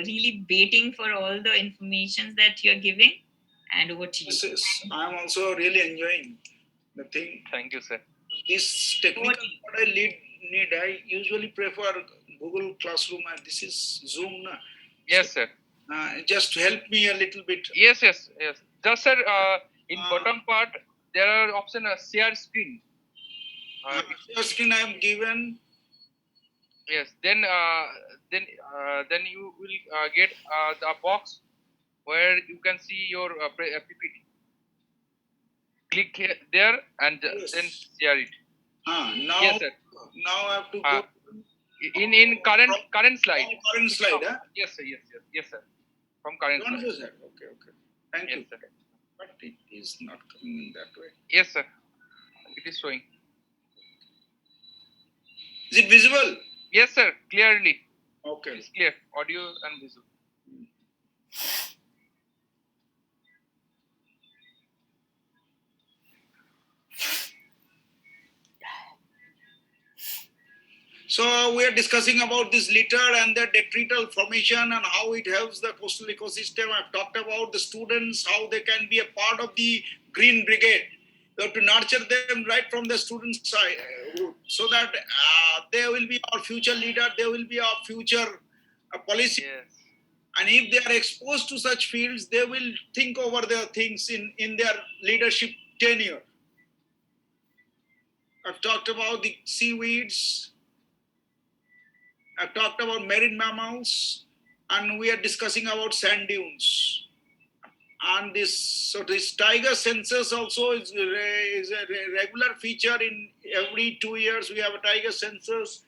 Speaker 2: really waiting for all the information that you're giving. And over to you.
Speaker 1: Yes, I'm also really enjoying the thing.
Speaker 3: Thank you, sir.
Speaker 1: This
Speaker 2: Over
Speaker 1: technical
Speaker 2: to you.
Speaker 1: what need. I usually prefer Google Classroom, and this is Zoom. Na.
Speaker 3: Yes, sir.
Speaker 1: Just help me a little bit.
Speaker 3: Yes. Just, sir, in bottom part, there are option share screen.
Speaker 1: Share screen I am given.
Speaker 3: Yes. Then you will get the box where you can see your PPT. Click there and
Speaker 1: Yes.
Speaker 3: then share it.
Speaker 1: Now,
Speaker 3: Yes, sir.
Speaker 1: now I have to go.
Speaker 3: In current slide.
Speaker 1: Current slide, huh?
Speaker 3: Yes, sir. Yes, sir. From current
Speaker 1: Don't
Speaker 3: slide.
Speaker 1: use that. Okay. Thank
Speaker 3: Yes,
Speaker 1: you.
Speaker 3: sir.
Speaker 1: But it is not coming in that way.
Speaker 3: Yes, sir. It is showing.
Speaker 1: Is it visible?
Speaker 3: Yes, sir. Clearly.
Speaker 1: Okay.
Speaker 3: It's clear. Audio and visual.
Speaker 1: So we are discussing about this litter and the detrital formation and how it helps the coastal ecosystem. I've talked about the students, how they can be a part of the Green Brigade. We have to nurture them right from the student side, so that they will be our future leader, they will be our future policy.
Speaker 3: Yes.
Speaker 1: And if they are exposed to such fields, they will think over their things in their leadership tenure. I've talked about the seaweeds. I've talked about marine mammals, and we are discussing about sand dunes. And this tiger census also is a regular feature. In every 2 years we have a tiger census.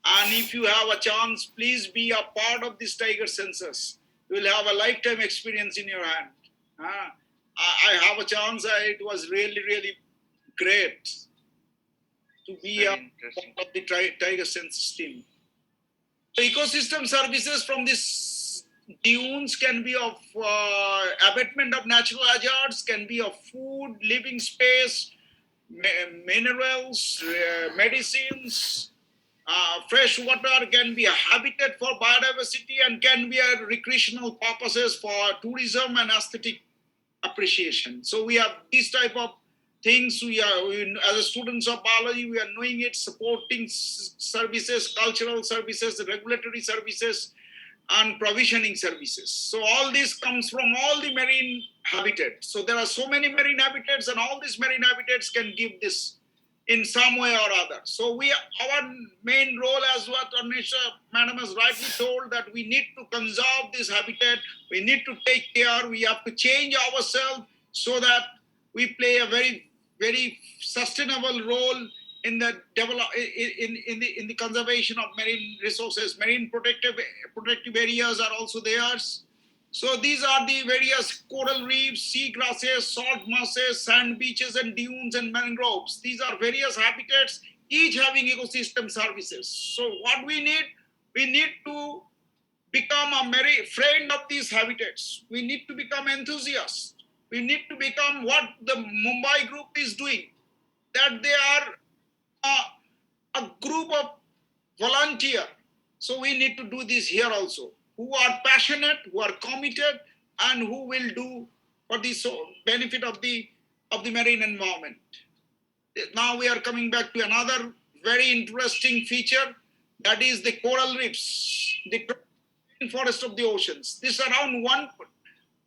Speaker 1: And if you have a chance, please be a part of this tiger census. You will have a lifetime experience in your hand. I have a chance. It was really great to be a part of the tiger census team. So ecosystem services from these dunes can be of abatement of natural hazards, can be of food, living space, minerals, medicines. Fresh water can be a habitat for biodiversity and can be a recreational purposes for tourism and aesthetic appreciation. So we have these type of things. As a students of biology, we are knowing it, supporting services, cultural services, regulatory services, and provisioning services. So all this comes from all the marine habitats. So there are so many marine habitats, and all these marine habitats can give this in some way or other. So our main role, as what Anisha Madam has rightly told, that we need to conserve this habitat, we need to take care, we have to change ourselves so that we play a very sustainable role in the in the conservation of marine resources. Marine protective areas are also theirs. So these are the various coral reefs, sea grasses, salt marshes, sand beaches, and dunes and mangroves. These are various habitats, each having ecosystem services. So what we need to become a merry friend of these habitats. We need to become enthusiasts. We need to become what the Mumbai group is doing, that they are a group of volunteer. So we need to do this here also, who are passionate, who are committed, and who will do for the benefit of the marine environment. Now we are coming back to another very interesting feature, that is the coral reefs, the forest of the oceans. This around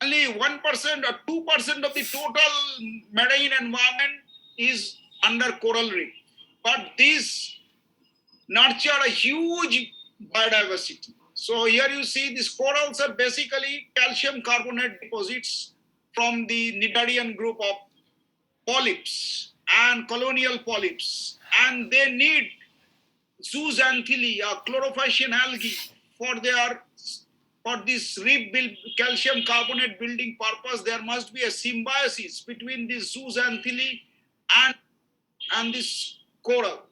Speaker 1: only 1% or 2% of the total marine environment is under coral reef. But these nurture a huge biodiversity. So here you see these corals are basically calcium carbonate deposits from the Cnidarian group of polyps and colonial polyps, and they need zooxanthellae, a chlorophycean algae, for this reef calcium carbonate building purpose. There must be a symbiosis between this zooxanthellae and this coral.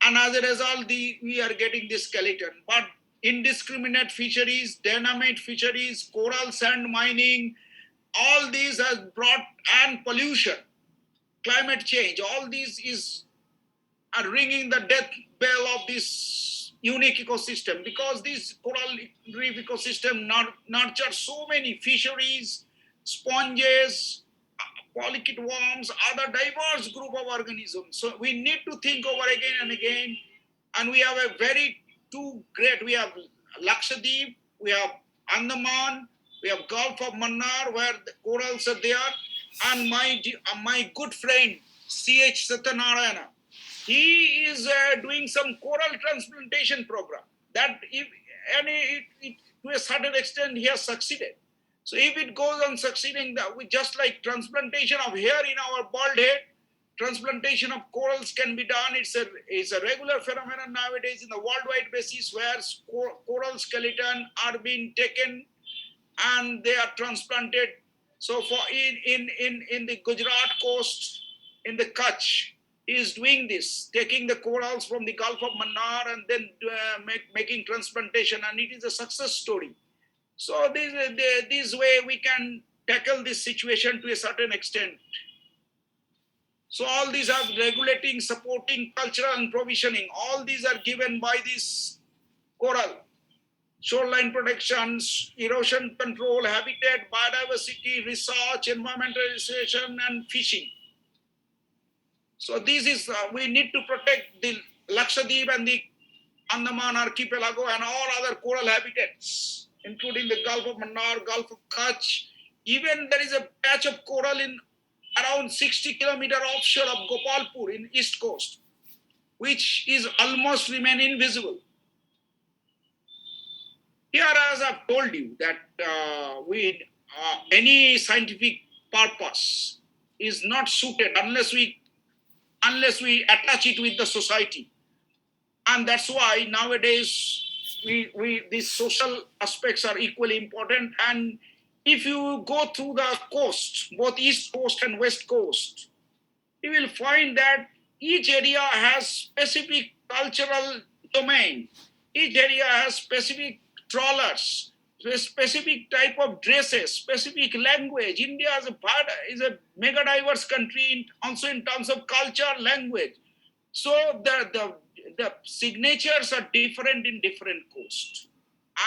Speaker 1: And as a result, we are getting this skeleton. But indiscriminate fisheries, dynamite fisheries, coral sand mining, all these has brought, and pollution, climate change, all these are ringing the death bell of this unique ecosystem, because this coral reef ecosystem nurtures so many fisheries, sponges, polychaete worms, other diverse group of organisms. So we need to think over again and again. And we have a very two great, we have Lakshadweep, we have Andaman, we have Gulf of Mannar where the corals are there. And my good friend, C.H. Satyanarayana, he is doing some coral transplantation program. That if to a certain extent he has succeeded. So if it goes on succeeding, that we just like transplantation of hair in our bald head, transplantation of corals can be done. It's a regular phenomenon nowadays in the worldwide basis, where coral skeleton are being taken and they are transplanted. So for in the Gujarat coast, in the Kutch, he is doing this, taking the corals from the Gulf of Mannar and then making transplantation, and it is a success story. So this way we can tackle this situation to a certain extent. So all these are regulating, supporting, cultural and provisioning. All these are given by this coral. Shoreline protections, erosion control, habitat, biodiversity, research, environmental restoration, and fishing. So this is, we need to protect the Lakshadweep and the Andaman archipelago and all other coral habitats, including the Gulf of Mannar, Gulf of Kutch. Even there is a patch of coral in around 60 kilometers offshore of Gopalpur in East Coast, which is almost remain invisible. Here, as I've told you, that any scientific purpose is not suited unless we attach it with the society. And that's why nowadays these social aspects are equally important. And if you go through the coast, both East Coast and West Coast, you will find that each area has specific cultural domain. Each area has specific trawlers, specific type of dresses, specific language. India is a mega diverse country, also in terms of culture, language. So the signatures are different in different coasts.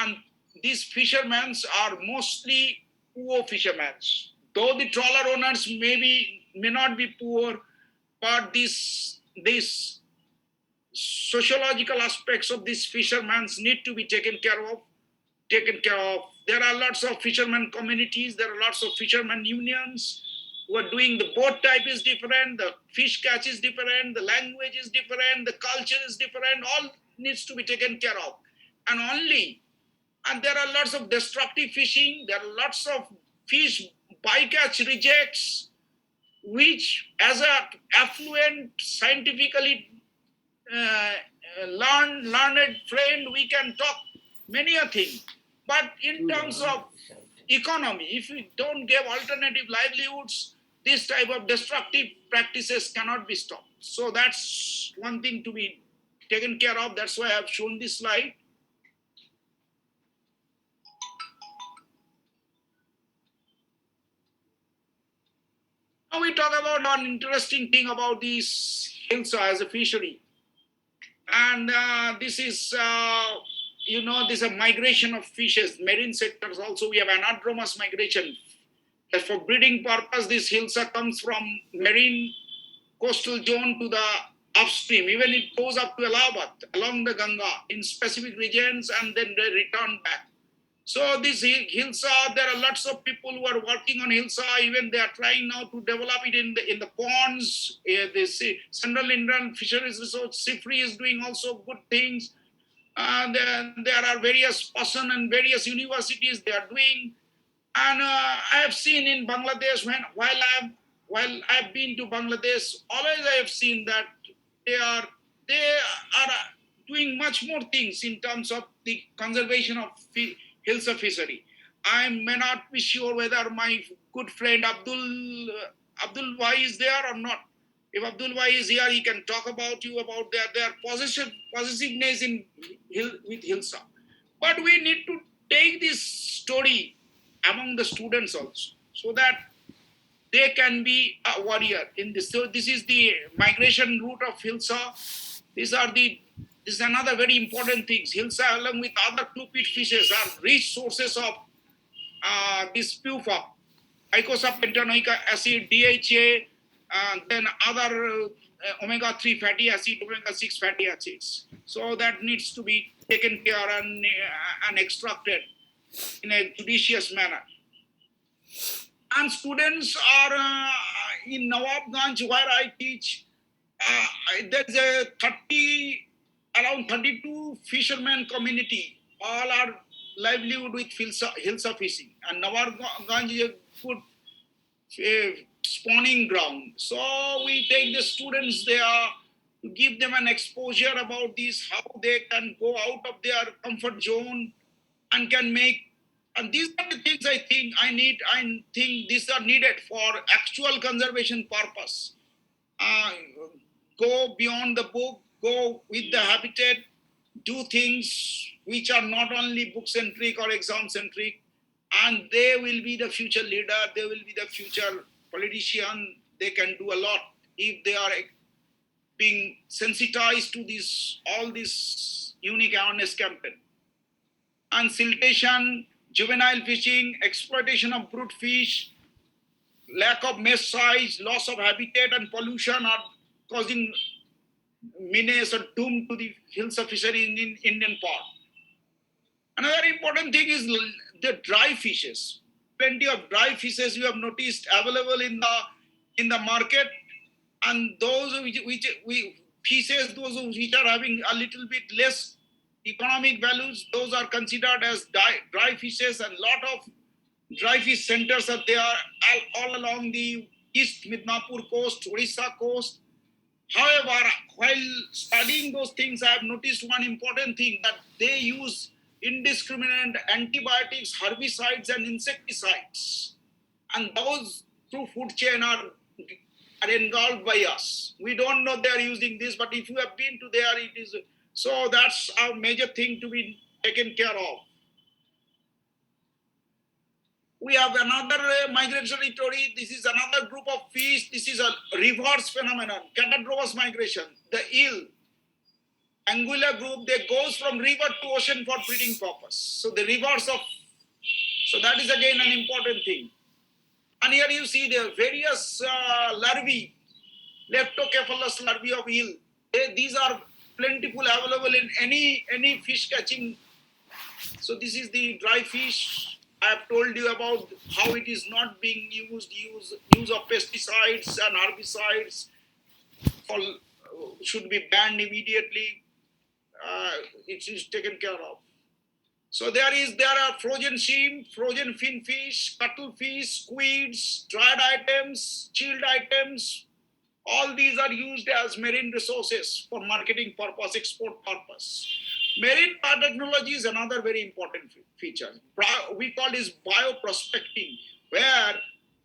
Speaker 1: And these fishermen are mostly poor fishermen. Though the trawler owners may not be poor, but these sociological aspects of these fishermen need to be taken care of. There are lots of fishermen communities, there are lots of fishermen unions who are doing, the boat type is different, the fish catch is different, the language is different, the culture is different, all needs to be taken care of. And there are lots of destructive fishing, there are lots of fish bycatch rejects, which as a affluent, scientifically learned friend, we can talk many a thing. But in terms of economy, if we don't give alternative livelihoods, this type of destructive practices cannot be stopped. So that's one thing to be taken care of. That's why I've shown this slide. Now we talk about an interesting thing about this hilsa as a fishery. And this is, this is a migration of fishes, marine sectors also. We have anadromous migration. For breeding purpose, this hilsa comes from marine coastal zone to the upstream. Even it goes up to Allahabad, along the Ganga, in specific regions, and then they return back. So this hilsa, there are lots of people who are working on hilsa. Even they are trying now to develop it in the ponds. The Central Indian Fisheries Research, CIFRI, is doing also good things. There are various person and various universities they are doing. And I have seen in Bangladesh, while I've been to Bangladesh, always I have seen that they are doing much more things in terms of the conservation of hilsa fishery. I may not be sure whether my good friend Abdul Wai is there or not. If Abdul Wai is here, he can talk about their possessiveness with hilsa. But we need to take this story among the students also. so that they can be a warrior in this. So this is the migration route of Hilsa. This is another very important thing. Hilsa, along with other clupid fishes, are rich sources of this PUFA, eicosapentaenoic acid, DHA, then other omega-3 fatty acid, omega-6 fatty acids. So that needs to be taken care and extracted in a judicious manner. And students are in Nawabganj, where I teach. There's a around 32 fishermen community. All are livelihood with hilsa fishing, and Nawabganj is a good spawning ground. So we take the students there to give them an exposure about this, how they can go out of their comfort zone and can make. And these are the things I think these are needed for actual conservation purpose. Go beyond the book, go with the habitat, do things which are not only book centric or exam centric, and they will be the future leader, they will be the future politician. They can do a lot if they are being sensitized to all this unique awareness campaign. And siltation, juvenile fishing, exploitation of brute fish, lack of mesh size, loss of habitat, and pollution are causing menace or doom to the hilsa fishery in Indian pond. Another important thing is the dry fishes. Plenty of dry fishes you have noticed available in the market, and those fishes, those which are having a little bit less economic values, those are considered as dry fishes, and lot of dry fish centers are there all along the East Midnapur coast, Orissa coast. However, while studying those things, I have noticed one important thing, that they use indiscriminate antibiotics, herbicides, and insecticides. And those through food chain are engulfed by us. We don't know they are using this, but if you have been to there, it is. So that's a major thing to be taken care of. We have another migratory story. This is another group of fish. This is a reverse phenomenon, catadromous migration. The eel, anguilla group, they goes from river to ocean for breeding purpose. So the reverse of, so that is again an important thing. And here you see the various larvae, leptocephalus larvae of eel. These are plentiful, available in any fish catching. So this is the dry fish. I have told you about how it is not being used. Use of pesticides and herbicides should be banned immediately. It is taken care of. So there are frozen shrimp, frozen fin fish, cuttlefish, squids, dried items, chilled items. All these are used as marine resources for marketing purpose, export purpose. Marine biotechnology is another very important feature. We call this bioprospecting, where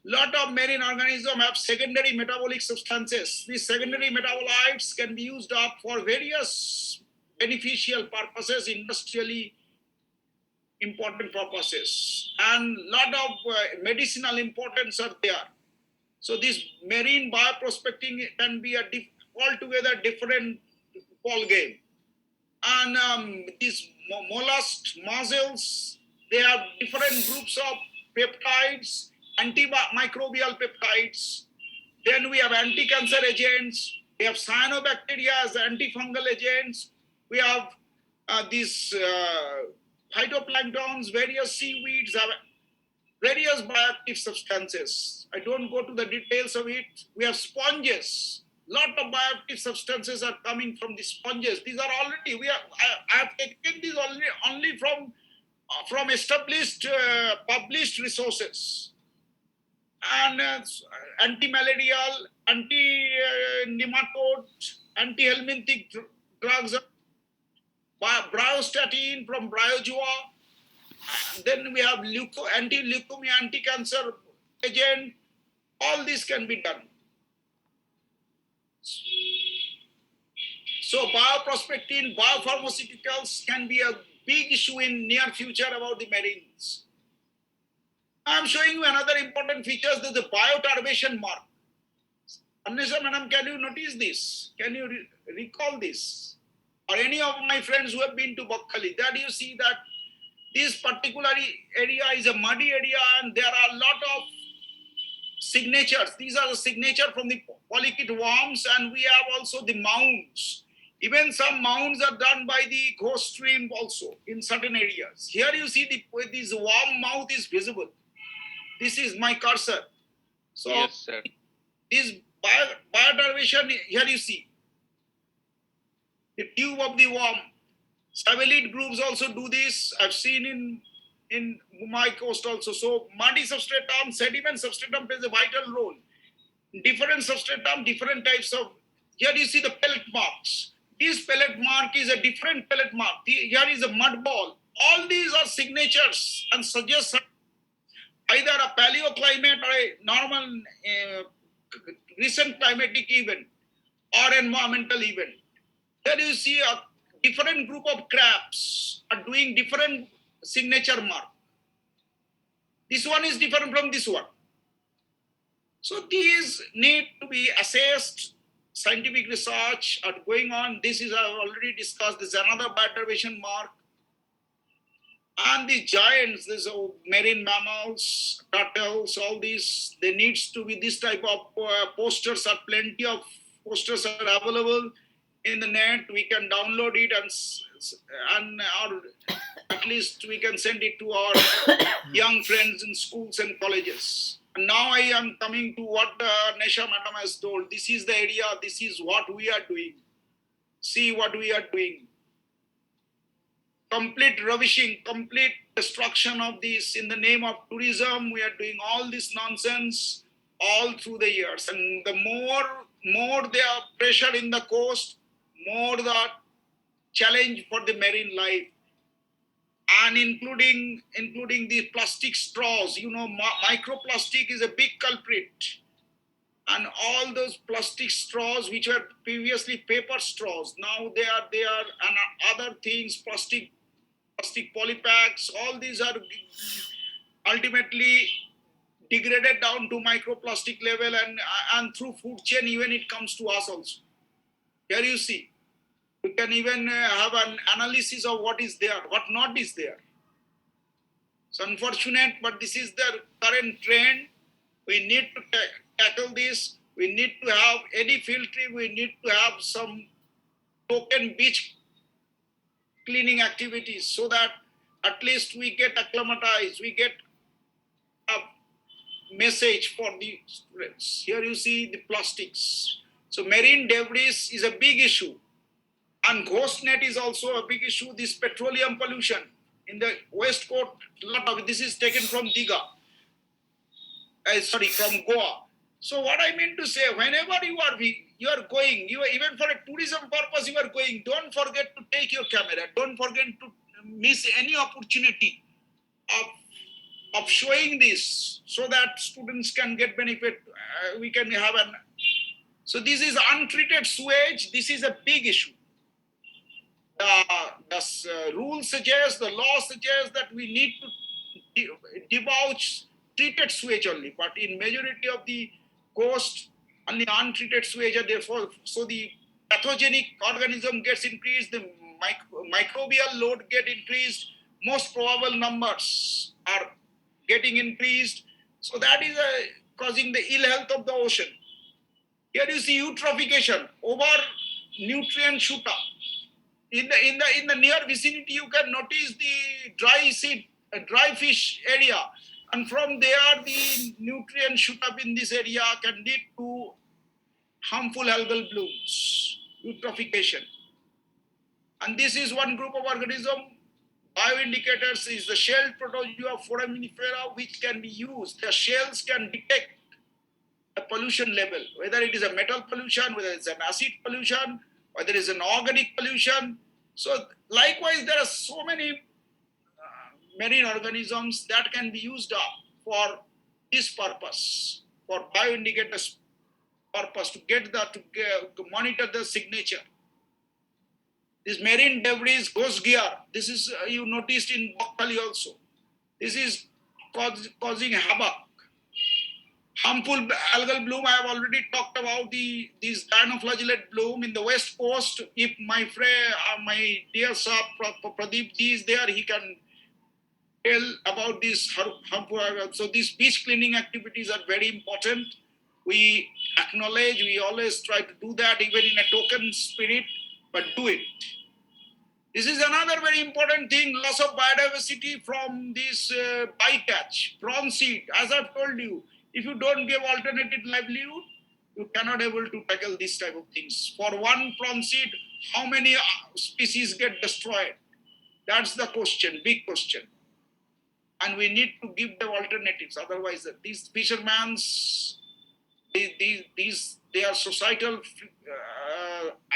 Speaker 1: lot of marine organisms have secondary metabolic substances. These secondary metabolites can be used up for various beneficial purposes, industrially important purposes, and lot of medicinal importance are there. So this marine bioprospecting can be a altogether different ball game. And these mollusks, mussels, they have different groups of peptides, antimicrobial peptides. Then we have anti-cancer agents. We have cyanobacteria as antifungal agents. We have these phytoplanktons, various seaweeds have various bioactive substances. I don't go to the details of it. We have sponges. Lot of bioactive substances are coming from the sponges. These are already, I have taken these only from established, published resources. And anti-malarial, anti-nematode, anti-helminthic drugs, bryostatin from bryozoa. Then we have anti-leukemia, anti-cancer agent. All this can be done. So bioprospecting, biopharmaceuticals can be a big issue in near future about the marines. I'm showing you another important features. There's the bioturbation mark. Anisa madam, can you notice this? Can you recall this? Or any of my friends who have been to Bakkali, that you see that this particular area is a muddy area and there are a lot of signatures. These are the signature from the polychaete worms, and we have also the mounds. Even some mounds are done by the ghost stream also in certain areas. Here you see this worm mouth is visible. This is my cursor. So
Speaker 3: Yes, sir.
Speaker 1: this bioturbation, here you see the tube of the worm. Savalid groups also do this. I've seen in Mumbai coast also. So muddy substratum, sediment substratum plays a vital role. Different substratum, different types of. Here you see the pellet marks. This pellet mark is a different pellet mark. Here is a mud ball. All these are signatures and suggest either a paleoclimate or a normal recent climatic event or environmental event. Here you see a different group of crabs are doing different signature mark. This one is different from this one. So these need to be assessed. Scientific research are going on. This is I've already discussed. This is another bioturbation mark. And the giants, these marine mammals, turtles, all these, there needs to be this type of posters. Are plenty of posters are available in the net. We can download it and or at least we can send it to our young friends in schools and colleges. And now I am coming to what Nesha Madam has told. This is the area. This is what we are doing. See what we are doing. Complete ravishing, complete destruction of this in the name of tourism. We are doing all this nonsense all through the years. And the more there are pressure in the coast, more the challenge for the marine life. And including the plastic straws, microplastic is a big culprit. And all those plastic straws, which were previously paper straws, now they are and other things, plastic polypacks, all these are ultimately degraded down to microplastic level and through food chain, even it comes to us also. Here you see. We can even have an analysis of what is there, what not is there. It's unfortunate, but this is the current trend. We need to tackle this. We need to have any field trip. We need to have some token beach cleaning activities so that at least we get acclimatized. We get a message for the students. Here you see the plastics. So marine debris is a big issue. And ghost net is also a big issue. This petroleum pollution in the west coast, lot of this is taken from Diga. From Goa. So what I mean to say, whenever you are going, even for a tourism purpose you are going, don't forget to take your camera. Don't forget to miss any opportunity of showing this so that students can get benefit. We can have so this is untreated sewage. This is a big issue. The rule suggests, the law suggests that we need to debauch treated sewage only, but in majority of the coast, only untreated sewage are therefore, so the pathogenic organism gets increased, the microbial load get increased, most probable numbers are getting increased, so that is causing the ill health of the ocean. Here you see eutrophication, over nutrient shoot up. In the near vicinity, you can notice the dry fish area, and from there the nutrients shoot up in this area can lead to harmful algal blooms, eutrophication. And this is one group of organism. Bioindicators is the shell protozoa foraminifera, which can be used. The shells can detect a pollution level, whether it is a metal pollution, whether it's an acid pollution, whether it is an organic pollution. So likewise, there are so many marine organisms that can be used up for this purpose, for bioindicators purpose, to monitor the signature. This marine debris, ghost gear, this is you noticed in Bakkali also. This is causing havoc. Harmful algal bloom, I have already talked about these dinoflagellate bloom in the west coast. If my friend, my dear sir Pradeep ji is there, he can tell about this harmful. So these beach cleaning activities are very important. We acknowledge, we always try to do that even in a token spirit, but do it. This is another very important thing, loss of biodiversity from this bycatch, prawn seed. As I've told you, if you don't give alternative livelihood, you cannot able to tackle this type of things. For one prawn seed, how many species get destroyed? That's the question, big question. And we need to give them alternatives. Otherwise, these fishermen, their societal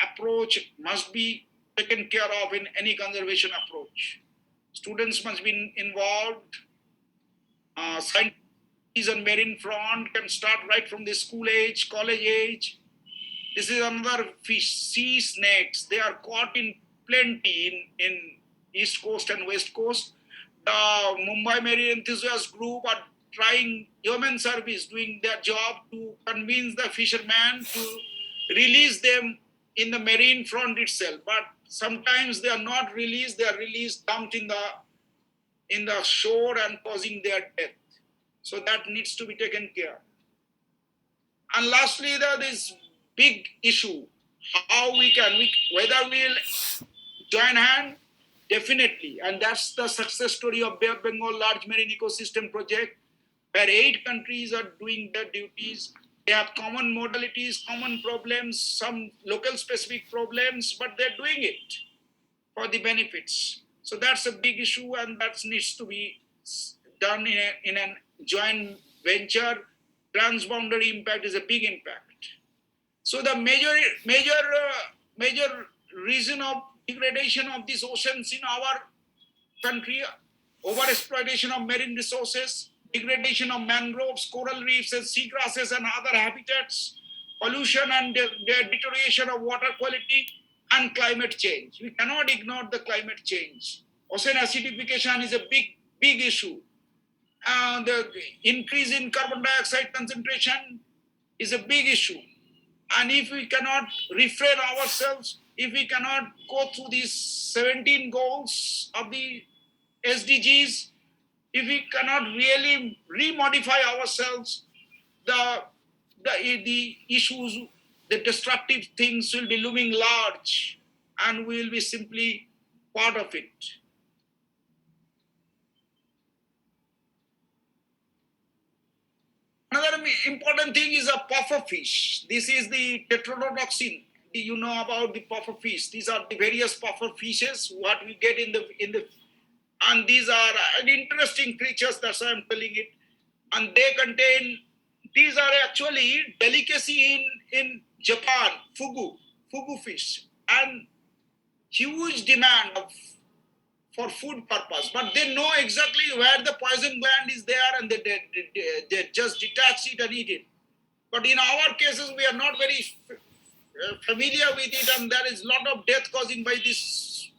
Speaker 1: approach must be taken care of in any conservation approach. Students must be involved. Scientists on marine front can start right from the school age, college age. This is another fish, sea snakes. They are caught in plenty in East Coast and West Coast. The Mumbai Marine Enthusiast Group are trying human service, doing their job to convince the fishermen to release them in the marine front itself. But sometimes they are not released, they are released, dumped in the shore and causing their death. So that needs to be taken care. And lastly, there is big issue, how we can, whether we'll join hand, definitely. And that's the success story of Bay of Bengal Large Marine Ecosystem Project, where 8 countries are doing their duties. They have common modalities, common problems, some local specific problems, but they're doing it for the benefits. So that's a big issue, and that needs to be done in a joint venture. Transboundary impact is a big impact. So the major reason of degradation of these oceans in our country, overexploitation of marine resources, degradation of mangroves, coral reefs, and seagrasses and other habitats, pollution and the deterioration of water quality, and climate change. We cannot ignore the climate change. Ocean acidification is a big issue. The increase in carbon dioxide concentration is a big issue. And if we cannot refrain ourselves, if we cannot go through these 17 goals of the SDGs, if we cannot really remodify ourselves, the issues, the destructive things will be looming large, and we will be simply part of it. Another important thing is a puffer fish. This is the tetrodotoxin. You know about the puffer fish. These are the various puffer fishes what we get in the and these are interesting creatures. That's why I'm telling it. And they contain. These are actually delicacy in Japan. Fugu fish, and huge demand for food purpose, but they know exactly where the poison gland is there, and they just detach it and eat it. But in our cases, we are not very familiar with it, and there is a lot of death causing by this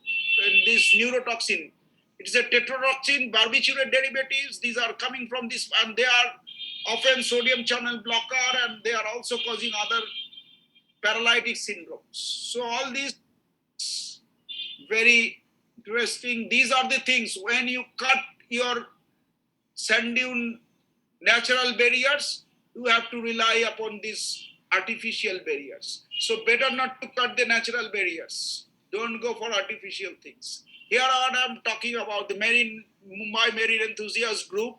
Speaker 1: neurotoxin. It is a tetrodotoxin, barbiturate derivatives. These are coming from this, and they are often sodium channel blocker, and they are also causing other paralytic syndromes. So all these very interesting. These are the things when you cut your sand dune natural barriers, you have to rely upon these artificial barriers. So better not to cut the natural barriers. Don't go for artificial things. Here I'm talking about the Mumbai Marine Enthusiast Group.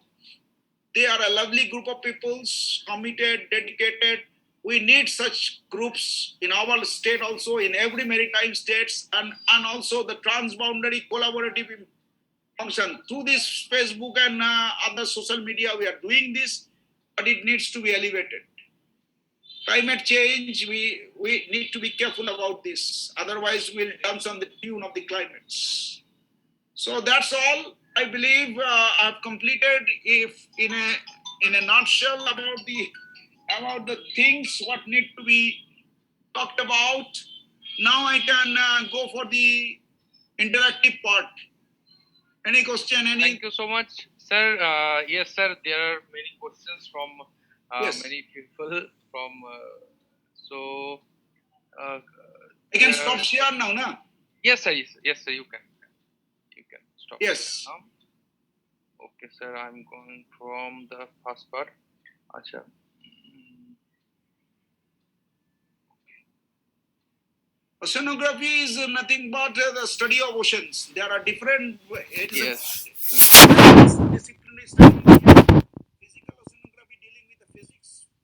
Speaker 1: They are a lovely group of people, committed, dedicated. We need such groups in our state also, in every maritime states, and also the transboundary collaborative function. Through this Facebook and other social media, we are doing this, but it needs to be elevated. Climate change, we need to be careful about this. Otherwise, we'll dance on the tune of the climates. So that's all. I believe I've completed, if in a nutshell, about the things what need to be talked about. Now I can go for the interactive part. Any question?
Speaker 3: Thank you so much, Sir, yes, sir. There are many questions from
Speaker 1: Yes.
Speaker 3: many people from. So, uh,
Speaker 1: I can
Speaker 3: there
Speaker 1: stop
Speaker 3: are,
Speaker 1: share now, na?
Speaker 3: yes, sir. Yes, sir. You can stop.
Speaker 1: Yes.
Speaker 3: Now. Okay, sir. I'm going from the first part. Acha.
Speaker 1: Oceanography is nothing but the study of oceans. There are different. It is
Speaker 3: Yes.
Speaker 1: a disciplinary study